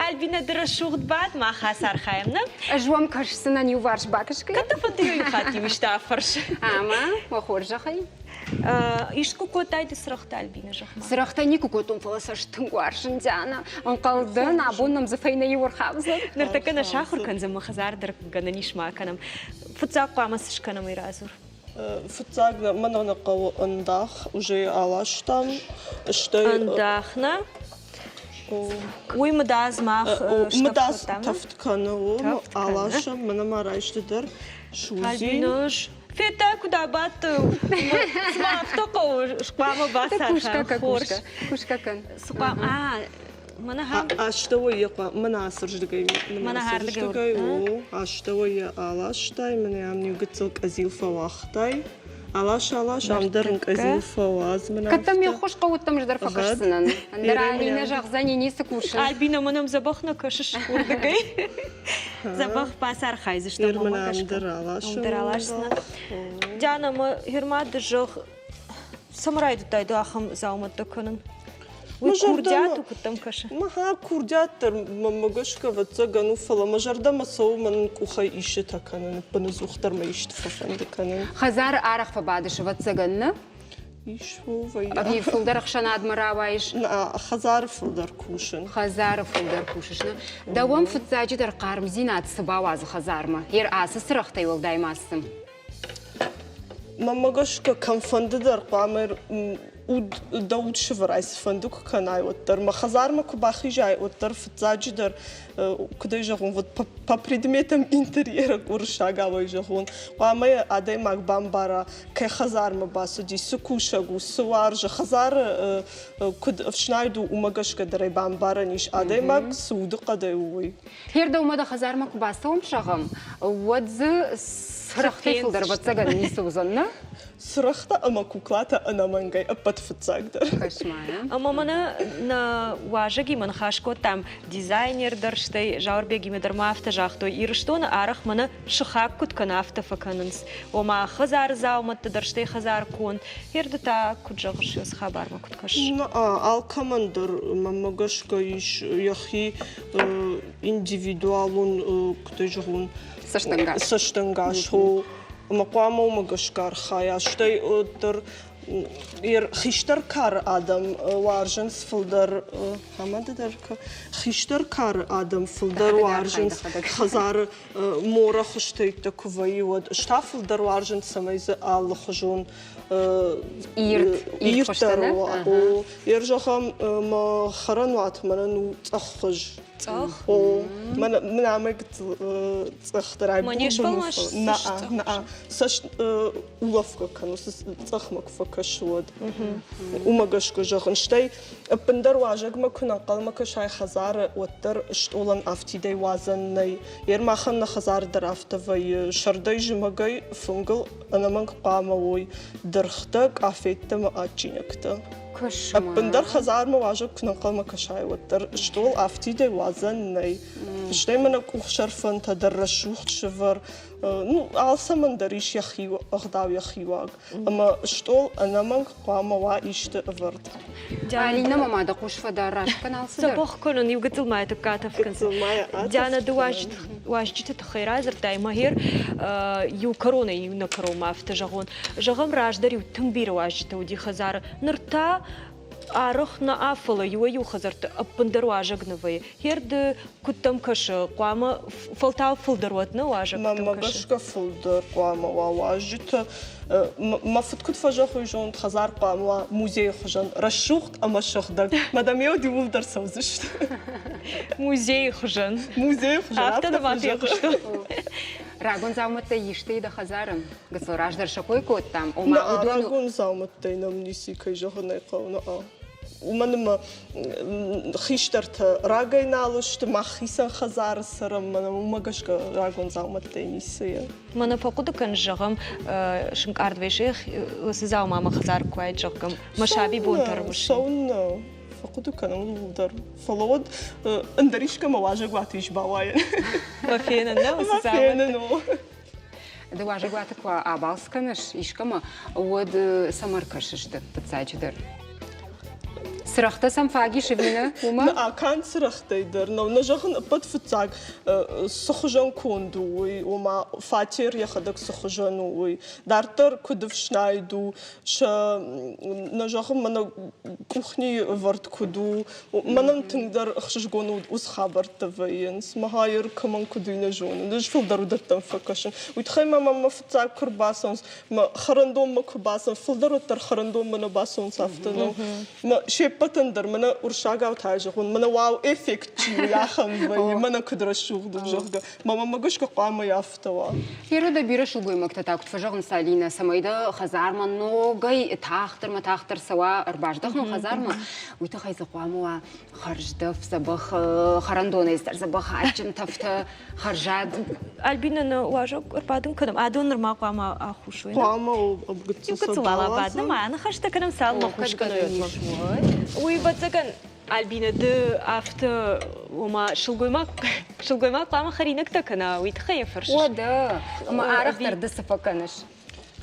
Альбина درشوخت بعد ما خسر خیمنا. جوام کشسنا نیو ورش باکش کی؟ کتا فتیوی خاطی وشتا فرش. اما و خورج خی؟ ایش کو کتای دسرخت альбина جخما. سرخته نیکو کتون فلسش تنگوارشن جانا. انقلدن ابونم زفینه یور خابزن. نرتکن شاخر کنزم خزار در گندنیش ما کنم. فتزاق قامسش کنم ایرازور. فتزاق من أنا قو أنداخ وجي علاشتم اشتي أنداخنا ويمداز ماخ مداز تفت كانوا علاشم من ما رايش تدر شوزين فيتا كدا بات ما افتقوا شقامة باسا كوشكا كان سقام منها اشتوي من عصرج دقي من عصرج دقي اشتوي علاشتاي من يعملوا قلت أزيل فواختاي علاش عم درنك أزيل فواز من كتم يخش قوة تمش در فخش سنن در علينا جغزاني نيسك وش ألبينا منهم زبخنا كشش كور دقي زبخ باسار خايزش تمام ما كش در علاش سنن جانا ما هرمات دجخ سمراي دتاي دو أخم زاومت دكنن وكورديات وكتم كش ما كورديات مجشك وتزجنوا فلا مجرد ما سو من كوخي إيشتها كانن بنزوختر ما يشتفن دكانن خزار أعرف بعدش وتزجنا إيش هو ويا أبي فلدر خشناد مراويش لا خزار فلدر كوشن خزار فلدر كوششنا دوام فتزاجي در قارم زينات سباواز خزار ما هير أساس رختي والداي ماسم ما مجشك كم فند در قامر وداود شفر عايز فندق كان عيوتر ما خزار ما كباخي جاي وتر فتزاجي در كده يجون فت بابريدميتم انتريير كورشاغا ويجون قامي عادي ماك بامبارا كي خزار ما باسو دي سكوشاغو سوارج خزار كد افشنايدو وماغشك دري بامبارا نيش عادي ماك سود قدوي هير دو مدا خزار ما كباستهم شغم ودز سرختي فلدر وتزجن نيسو زنا سرختا أما كوكلاتا أنا منجاي أبد فتزاقدر. أما منا نا واجي من خاشكو تام ديزاينر درشتي جاور بيجي مدر ما افتجاختو يرشتون أرخ منا شخاك كت كنافت فكننس وما خزار زاو مت درشتي خزار كون يردتا كت جغرشيوس خبر ما كت كش. نا الكمندر ما مجش كيش يخي إنديفيدوالون كتجهون. سشتنگاش هو مقامو مگشکار خیاشتی در خیشتر کار آدم وارجنس فلدر همه در که خیشتر کار آدم فلدر وارجنس خزار مورا خشتی تکوی ود اشتافل در وارجنس سمیز آل خجون ایرتر و یرجخم ما خرن وات منو تخج صح من عملت تخترع مانيش بالمش نا سش ولفك كانوا تخمك فكش ود وما قش كجخن شتي بندر واجك ما كنا قال ما كشاي خزار وتر اشتولن افتي دي وازن ير ما خن خزار در افتوي شردي جمغي فنجل انا من قاموي درختك افيت ما اجينكتا بندر خزار مواجه كنا قال ما كشاي وتر اشتول افتي دي وازن ني شتي من كوخشر فن تدرشوخ شفر نو عالسا من دريش يخيو اغداو يخيواق اما اشتول انا من قام وايشت افرد علينا ما دقوش فدراش كان عالسا صباح كلن يقتل ما تكاتف كنس جانا دواج واجت تخيرازر دايما هير يو كورونا يو نكرو ما افتجغون جغم راج دري وتنبير واجت ودي خزار نرتا أروح نافلا يو خزرت أبندر واجق نوي هيرد كتم كش قامة فلتاو فلدر واتنا واجق ما ماش كفلدر قامة واجت ما فت كنت فجأة خيجون خزار قامة موزي خجن رشوخت أما شخدك مادام يودي ولدر سوزشت موزي خجن أفتنا ما تيخشتو راغون زاومت يشتي ده خزارم قصو راج در شكوي كوتام وما راغون زاومت نمنيسي كي جهني قونا ومن ما خيشترت راغي نالشت ما خيسن خزار سرم من ما قشك راغون زاومت نيسي من فقد كان جغم شنك أرد وشيخ وسزاو ما خزار كويت جغم مشابي بونتر وش فقدو كانوا ولدر فلود اندريش كما واجق واتيش باواين ما فينا نو ما فينا نو ده واجق واتك وابالس كمش إيش كما ود سمر كشش ده بتساعد در Сырахта самфаги шевина, ума? كان سرخت يدر نجاخن بد فتاق سخجان كوندوي وما فاتير يخدك سخجانوي دارتر كدف شنايدو ش نجاخن من كوخني ورد كدو من تقدر خشجون وس خبر تفين سمهاير كمان كدو نجون نج في الدرو دتن فكشن ويتخيل ما فتاق كرباسون ما خرندوم ما كرباسون في الدرو تر خرندوم من باسون صفتنو ما شيبتندر من ورشاقة وتاجون من واو إفكت يا خمبي من كدر الشوق دبجه ما قش كقام يافتوا يرودا بيرش وبوي مكتتا كنت فجأة سالينا سمايدا خزار من نو جاي تاختر ما تاختر سوا أربعة دخلوا خزار ما ويتخيز قاموا خرج دف سبخ خرندون يستر سبخ عجن تفت خرجات ألبينا واجب أربعة كلام عدون ما قام أخو شوي قام وبقت صلاة بعد ما أنا خشت كلام سال ما خوش كلام ويبتكن ألبينا ده أفت وما شلقوي ما قام خرينك تكنا ويتخيل فرش وده ما أعرف تردس فكنش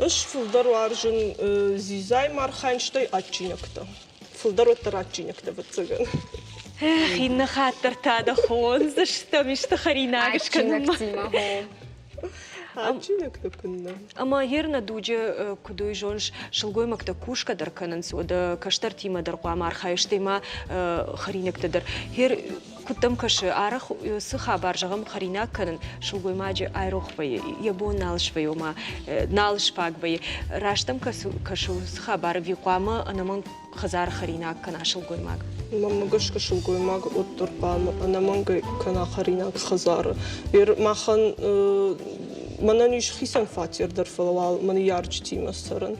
إيش في الدار وارجن زيزاي مارخانشتي أتشينكتا في الدار وتراتشينكتا بتسجن خينا خاطر تادا خون زشتا مش تخريناش كنا أتشينكتا كنا أما هيرنا دوجة كدوي جونش شلقوي مكتا كوشكا در كننس ودا كشتر تيما در قوام أرخايش تيما خرينك تدر هير كتم كش أرخ سخا بارجعم خرينا كنن شلقوي ماجي أيروخ بي يبون نالش بي وما نالش باق بي راشتم كشو سخا بار في قوام أنا من خزار خرينا كنا شلقوي ماج ما قش كشلقوي ماج أطر قام أنا من كنا خرينا خزار هير ما خن من نيش خيسان فاتير در فلوال من يارج تيم السرن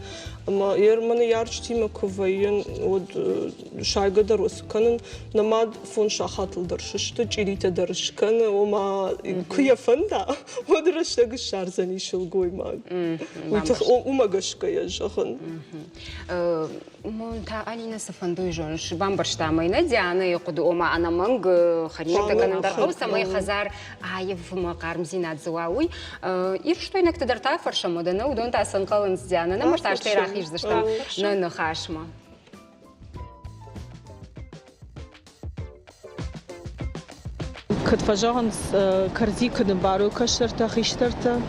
أما ير من يارج تيم كوفين ود شاي قدر وسكنن نماد فون شاخات الدرششت جيلي تدرش كن وما كويا فندا ودرش تقش شارزني شلقوي ماج وما قش كيا جخن مونتا ألينا سفندوي جونش بامبرشتا ماينا ديانا يقدو أما أنا منغ خرينا تكنا درقو سماي خزار عايف مقارم زينات زواوي إيرشتو إنك تقدر تعرف شمودنا ودون تاسن قلنس ديانا نمرتاش تيراخيش زشتا نخاشما Kad фажаган корзика на бару кашерта хиштерта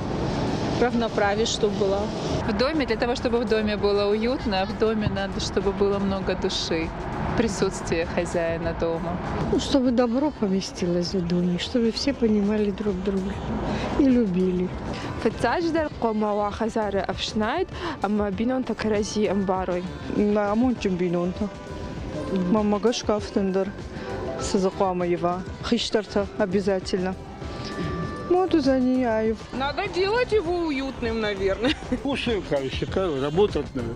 равноправие, чтобы было. В доме, для того, чтобы в доме было уютно, в доме надо, чтобы было много души, присутствие хозяина дома. Ну, чтобы добро поместилось в доме, чтобы все понимали друг друга и любили. فتاجدر قوما وخزار أفشنايد أما بينون تكرزي أمباروي ما ممكن بينون ما قش كافتندر سزقوما يوا خشترتا обязательно. Моду за ней аев. Надо делать его уютным, наверное. Кушаем, короче, работать надо.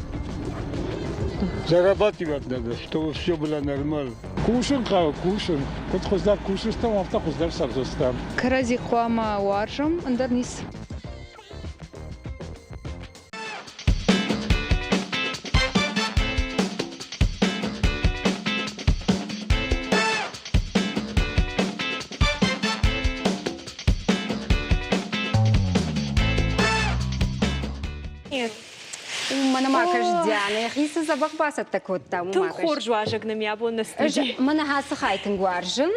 Зарабатывать надо, чтобы все было нормально. Кушаем, кушаем. Кот хоздар кушаешь там, авто хоздар сарзостам. كرازي قوامة وارجم اندرنيس Mana makаш Диана, хиса забах басат такот там макаш. Ты хорж важек на меня бон на студии. Mana хаса хайтен гуаржен.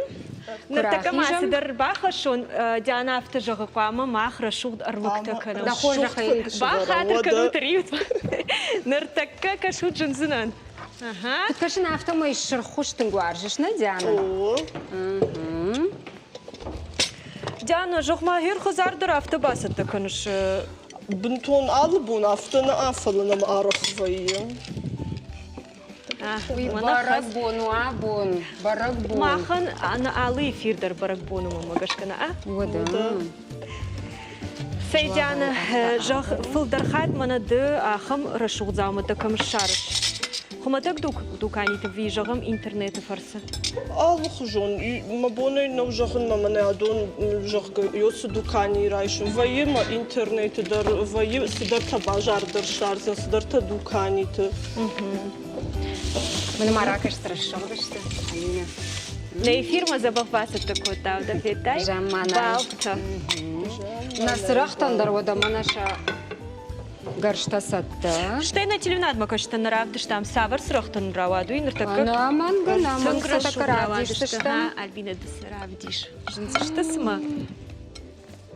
На така маса дар баха шон Диана автожага қама махра шуд арвукта кана. Да хоржа хай. Баха атыр кана триют. Нар така кашуд джинзинан. Ага. Кашин авто май шархуштен гуаржеш на Диана. Диана жохма хир хазар дар авто басат таканш. بنتون ألبون أفتنا أفضل نم أعرف فيه. برق بونو أبون برق بون. ما خن أنا علي فير در برق بونو ما مجش كنا وده. سيدنا جخ فل در خات من ده أخم رشوق زامة كم شارش. خما تك دوكاني تبي جغم إنترنت فرصة. خجون ما بوني نو جغن ما من عدون جغ يوس دوكاني رايش ويا ما إنترنت در ويا صدر تباجر در شارز صدر تدوكاني ت. من مراكش ترشوا بشتى. ناي فيرما زبافات تكوتا وده فيتاي. جمانا. باوتا. نصرخ تندر وده مناشا. Гаршта сатта. Штейна телевнад макаштан равдыш там савар срохтан раваду и ныртакка. Анаман ганаман сатакарадиштышта. Альбина дысравдиш. Жынсыштасыма?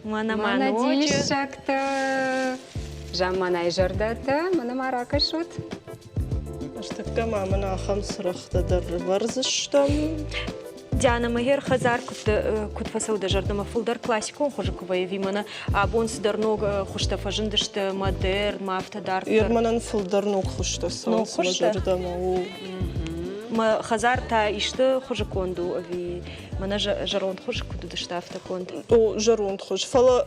Мана Манадиш шакта. Жаманай жардата, мана маракашут. Штакка мамана ахам срахта дар варзыштам. Диана Магер Хазар кут фасауда жардама фулдар классикон хожа кубаеви мана абон сдарног хуштафажындышт модерн мафтадар. Ерманан фулдарног хуштасан жардама. Ма Хазар та иште хожа конду ави мана жаронд хожа куду дыштафта конд. О жаронд хож. Фала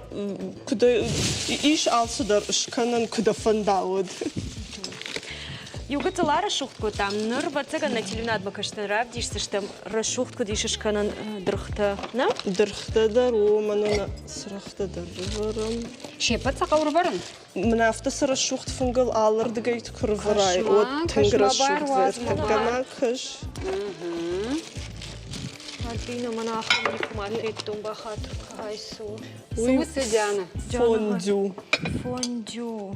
куда иш алсыдар шканан куда фандауд. Югата лара шухтку там нырва цыга на телевнад бакаштан равдишься, что расшухтку дишишканан дрхта, на? Дрхта дару, манана срахта дарварам. Шепат сакаурваран? Мна автоса расшухт фунгал аллар дагайт курварай. От тенгра шухт вертканакаш. Альбина мана ахам никуматет тумба хатр айсу. Сусы Диана. Фондю. Фондю.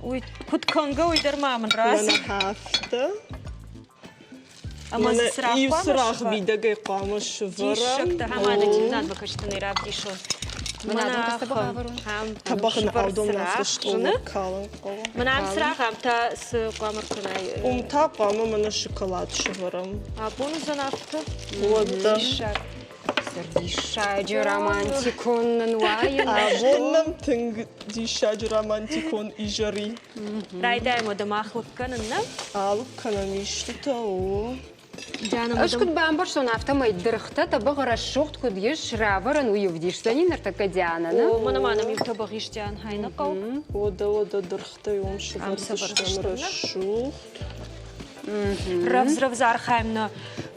Ой, кут конга уйдер маман раз. Мана хафта. Амаз срах и срах бидагай қамыш варам. Дишакта хамана телевнад бакаштан равдишо. Мана табахын алдом нафтышт олар калын қова. Мана срах амта с қамыр кунай. Умта қама мана шоколад шварам. А бонус нафта? Вода. Дишаджи романтикон нануаен. Абоннам тынг дишаджи романтикон ижари. Райдай мода махлык канын, на? Алып канын иштута о. Ашкут бамбар сон автомай дырхта табы гарашухт куд еш раваран уювдиш санин артака Диана, на? О, мана мим табы гиштян хайна қау. Ода дырхта юм швардыштан расшухт. Равзар хайм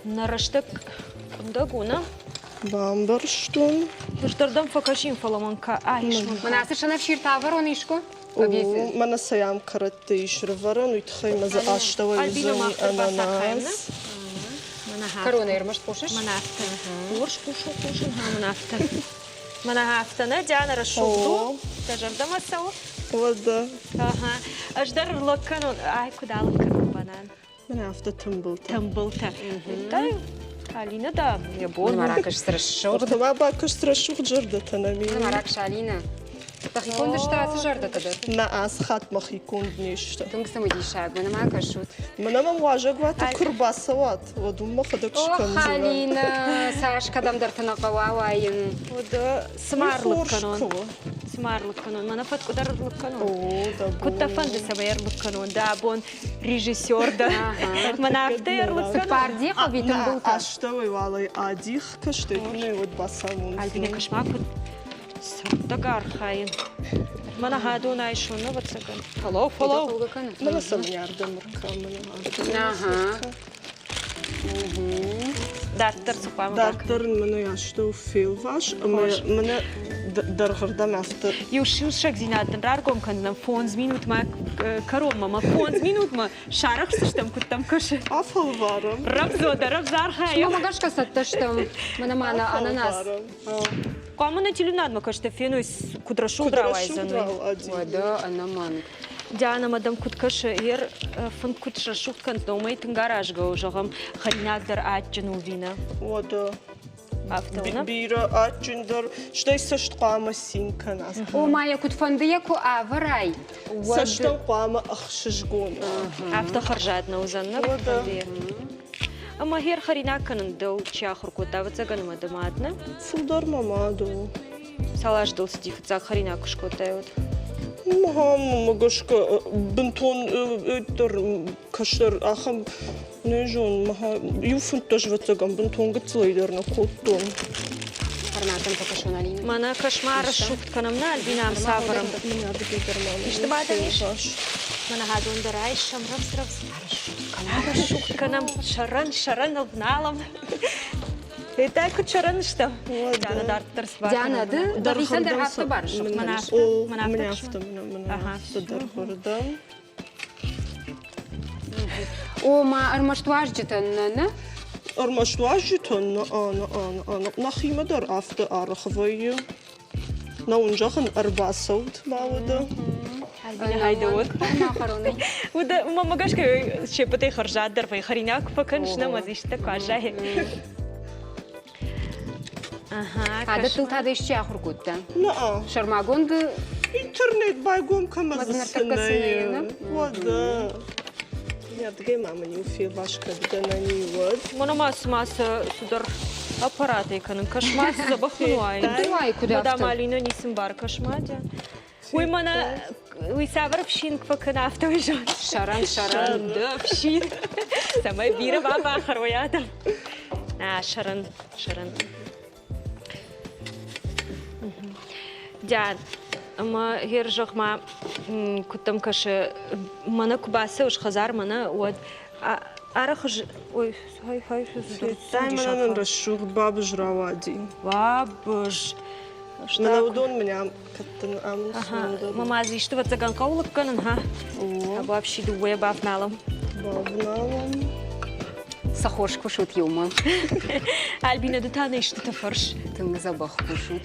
на раштык кундагуна. Бамбарштун. Дырдырдам факашим фаламанка айшман. Мана сышана вширтавар он ишко? Мана саям каратты ишрваран уйтхай маза аштава юзани ананас. Корона ермаш пушиш? Манафта. Урш пушу манафта. Манафта на Диана расшухту. Тажардама сау. Вода. Ага. Аждар лакканон. Ай, куда лакканон банан? Манафта тымбылта. Тымбылта. Тай. Алина да, я бон. Маракаш страшух. Ортава бакаш страшух жардата на ми. Маракаш Алина. Тахикон дышта жардата да. На аз хат махикон нешта. Тунг самодишаг, мана макашут. Мана мам важагват курбасават. Водум махадак шканза. Ох, Алина, Сашка дам дартана qawawayın. Вода смарлык канон. Смарлык канон. Мана фатку дарлык канон. О, да. Кутта фанды сабаярлык канон. Да, бон режиссер да. Мана автаярлык канон. Парди хабитым был. А что вы валай адих каштыгны вот басамун. Альбина кашмак сардагар хайын. Мана хадун айшуны вот саган. Фоллоу. Мана сам ярдам рукам. Ага. Дартер супама. Дартер мана яшту филваш. Мана даргардам автор. Юшушак зинадын раргом кандам фонз минут ма каром мама фонз минут ма шарах сыштам куттам каши. Афал варам. Равзар хайын. Мама гашка сатташтам. Мана ананас. Камана телевнад ма кашта фенуис кудрашу дравайзаны. Вода анаман. Диана мадам куткашы ер фон кутша шуткан домайтын гаражга ужагам харинагдар атчын увина. Вода. Автона. Бира атчындар. Штай сашт қама синкан аз. О, мая кутфандыя ку аварай. Саштан қама ахшыжгон. Авто харжадна узанна. Вода. Ама хер харинаканын дау чахыр кутава цаган мадамадна. Фулдар мамаду. Салаш дыл сидих цаг харинакуш котают. Махам магашка бентон өттер каштар ахам нежон маха юфун тоже вот цаган бентон гцлейдер на коттон. Харнатан покашон Алина. Мана кошмара шухт канамна альбинам саварам. Иште бадамиш. Мана хадун дарайшам равс. Шухт канам шаран албналам. Это кучаран что? Диана дартер свар. Диана да висан дар хавта бар. Мана авто даргардам. О, ма армаштуаж житан, на? Армаштуаж житан, на нахима дар авто архвайы. На унжахан арбасаут мавада. البينا هيدا ود وده ما قاش شيء بتي خرجات در في خريناك فكنش نمازيشتك عجاه هذا تلت هذا إيش آخر قلت لا شرما قند إنترنت بايقوم كم السنة وده يا دقي ما مني في باش كدناني ود منا ما سدر أباراتي كانن كشمات زبخنواي كده مالينا نيسم بار كشمات ويمنا ويسافر فشين فكنا أفتويجان شرن فشين سما بيرة بابا آخر ويادم شرن جان أما هيرجع ما كنتم كش منا كباسة وش خزار منا ود أرخج وي هاي دائما أنا نرشوق بابج روادي بابج نودون من عم كتن أمس ماما زيشت وتزعن قولك كنن ها باب شي دوية باب نعلم سخوش كوشوت يوما البينا دتانا يشتتفرش تنزبخ كوشوت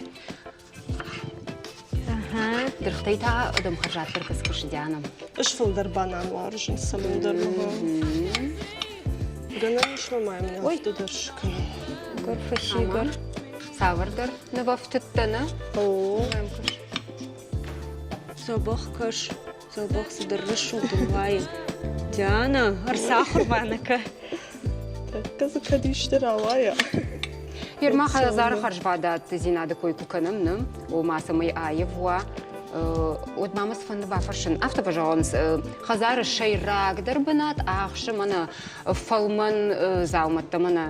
درختيتها قدام خرجات تركز كش ديانا إيش في الدربان عن وارجن سمندر قلنا إيش ما من أفتدرش كنا قرف الشيقر ساوردر نبفت التنا زبخ سدرش ودواي ديانا أرساخر بعنك كذا كديش تراوايا يرما خزار خرج بعدات زينة دكوي كوكنم وما سمي آيف و ودمامس فن بافرشن أفتا بجونس خزار الشيء راق دربنات آخش منا فلمن زاومت منا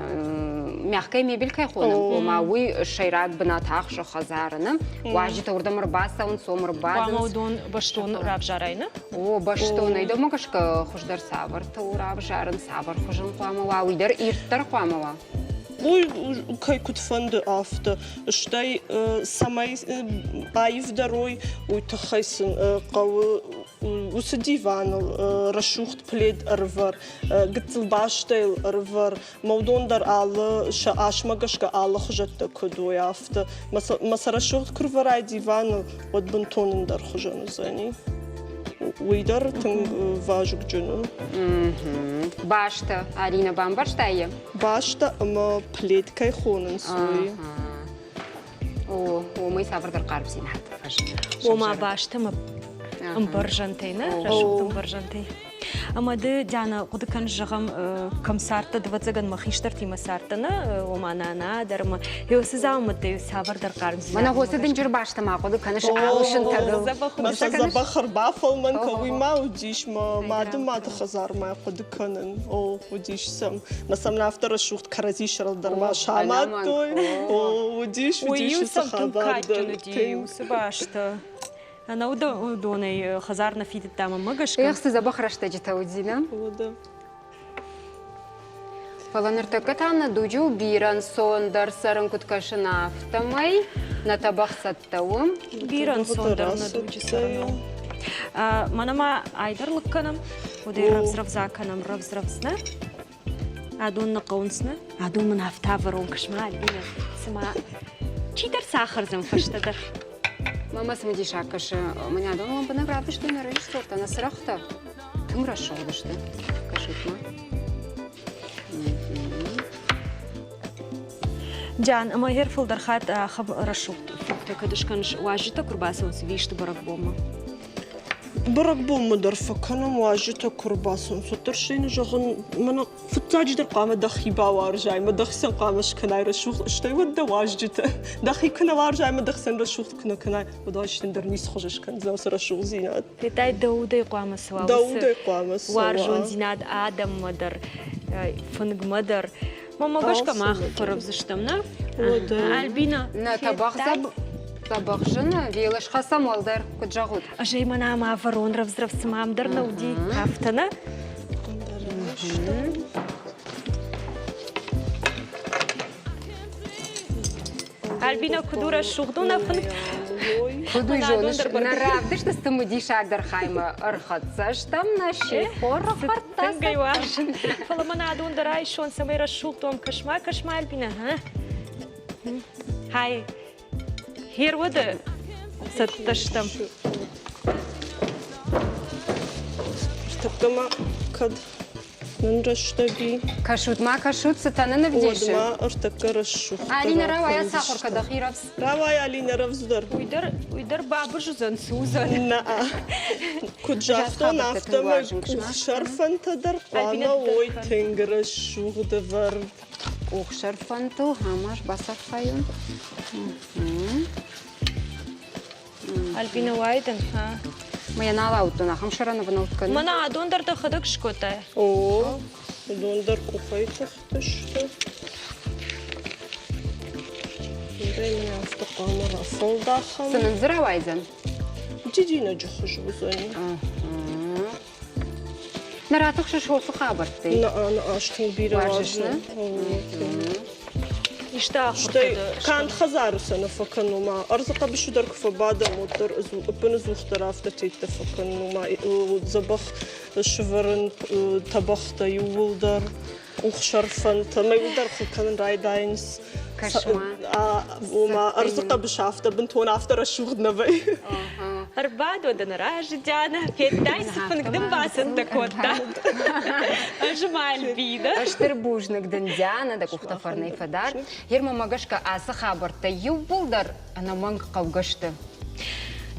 ميحكي ميبيل كي خونم وما وي الشيء راق بنات آخش خزارنا واجي تورد مرباسا ونسو مربادن ومودون باشتون راب جارينا باشتون ايدو مكش خوش در سابر تو راب جارن سابر خوشن قواما واوي در إيرتر قواما كي كنت فند أفت شتاي سماي بايف دروي وتخيسن قو وسديفان رشوخت بليد أرفر قلت الباشتيل أرفر مودون در آل شاش مقش كآل خجت كدو يافت مثلا رشوخت كرفراي ديفان ودبنتون در خجن زاني ويدر تنگ واجوك جنو باشتا أرينا بامبرشتاية باشتا أما بليد كي خونن سوي وما يسافر در قارب سين حتى فاش وما باشتا ما مبرجنتينا رشوت مبرجنتي أما ده جانا قد كان جغم كم سارتا دوتزغن مخيشترتي مسارتنا وما نانا درما يوسزاو مد يسافر در قارب سين أنا هو سدنجر باشتا ما قد كانش عاوشن تدو مثلا زبخر بافل من كوي ما وديش ما دم ما تخزار ما قد كانن وديش سم مثلا افتر شوخت كرزي شرل در ما شامات وديش سخابار در باشتا أنا ودوني خزارنا في التامة مقش يا أختي زبخر اشتاجي تودينا فلنرتكت عنا دوجو بيران سوندر سرن كنت كاشنا فتمي نتبخ ستوم بيران سوندر ندوجي سرن مانا ما عايدر لكنم ودي رفز زاكنم رفزنا عدون نقونسنا عدون من هفتافرون كشمال بينا سما تيدر ساخر زم فشتدر ماما سمدي شاكش من يعدون ما بنقرأش دين الرئيس صورت أنا سرخته تمر الشغل دشته كشوفنا جان أما هيرفل درخات خب رشوت فكتة كدش كانش واجدة كرباسة وسويشت برك بوما برك بوما درفة كانم واجدة كرباسة فترشين جغن من فتاج در قامة دخي باوارجاي ما دخسن قامش كناي رشوخ اشتاي ودا واجدة دخي كنا وارجاي ما دخسن رشوخ كناي وداشتن در نيس خوشش كان زوس رشوخ زينات تاي داودي قامة سوا داودي قامة سوا وارجون زينات آدم مدر فنق مدر ماما قاش كما خفرب زشتمنا البينا نتبخ طبخجنا ديالش خاصة مالدر كنت جاغود أجي منا ما فرون رفز سمام درنا ودي عفتنا البينا كدورة الشغدونا فنك كدو يجونش نرابدش تستمدي شاك خايمة أرخص زشتم ناشي خور خرطاس تنقي واشن فلما نعدون دراي شون سمير الشغدوم كشما البينا ها هاي هير وده ستشتم تكما كد نرشتبي كشوت ما كشوت ستانا نبديش ودما ارتكر الشوف علينا رواية ساخر كدخي رفس رواية علينا رفس در ويدر بابر جزن سوزن نا كنت جافتو نافتما شرفن تدر قانا وي تنجر الشوخ دفر وخشر فانتو هماش بصر فايون ألبينا وايدن ها ما ينال أوتنا هم شرنا بنوتكن ما أنا دون در تخدك شكوته أوه دون در كوفاي تختشت دايما يعرف قانا رفل داخل سننزرع وايزن جيجينا جخش وزني نراتك شو خابرتي لا أنا أشتغل بيراجنا يشتاق كانت خزار سنة فكانوا ما أرزق بشو درك فبعد مدر أبن زوج طرف تيت فكانوا ما زبخ الشفرن طبخت يولدر وخشرفن ما يولدر فكان رايداينز كشمان وما أرزق بشافته بنت وانا أفتر الشغل نبي أربعة ودنا راج جانا في الدايس فنقدم باسن دكوتا أجمع البيدة أشتر بوجنك دنديانا دك اختفرني فدار هيرما ماغشكا آسا خابرتا يوبولدر أنا مانك قوغشتا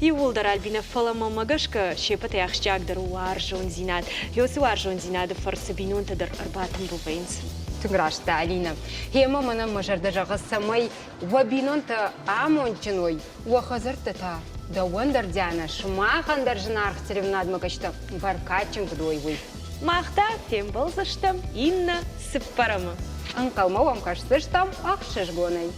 يولدر ألبينا فلا ماغشكا شيبتا يخشاك در وارجون زينات يوسي وارجون زينات فرسبينون تدر أربعة بوفينز تنقراش تعلينا هي ماما مجرد غسمي وبينون تا عمونتنوي وخزرت تا دا وندر ديانا شما خندر جنار ختريم نادما كشتا بركاتشن كدوي مахта тем был за штам Инна Сыппарама. Анкал мовам каш за штам ах шешгонай.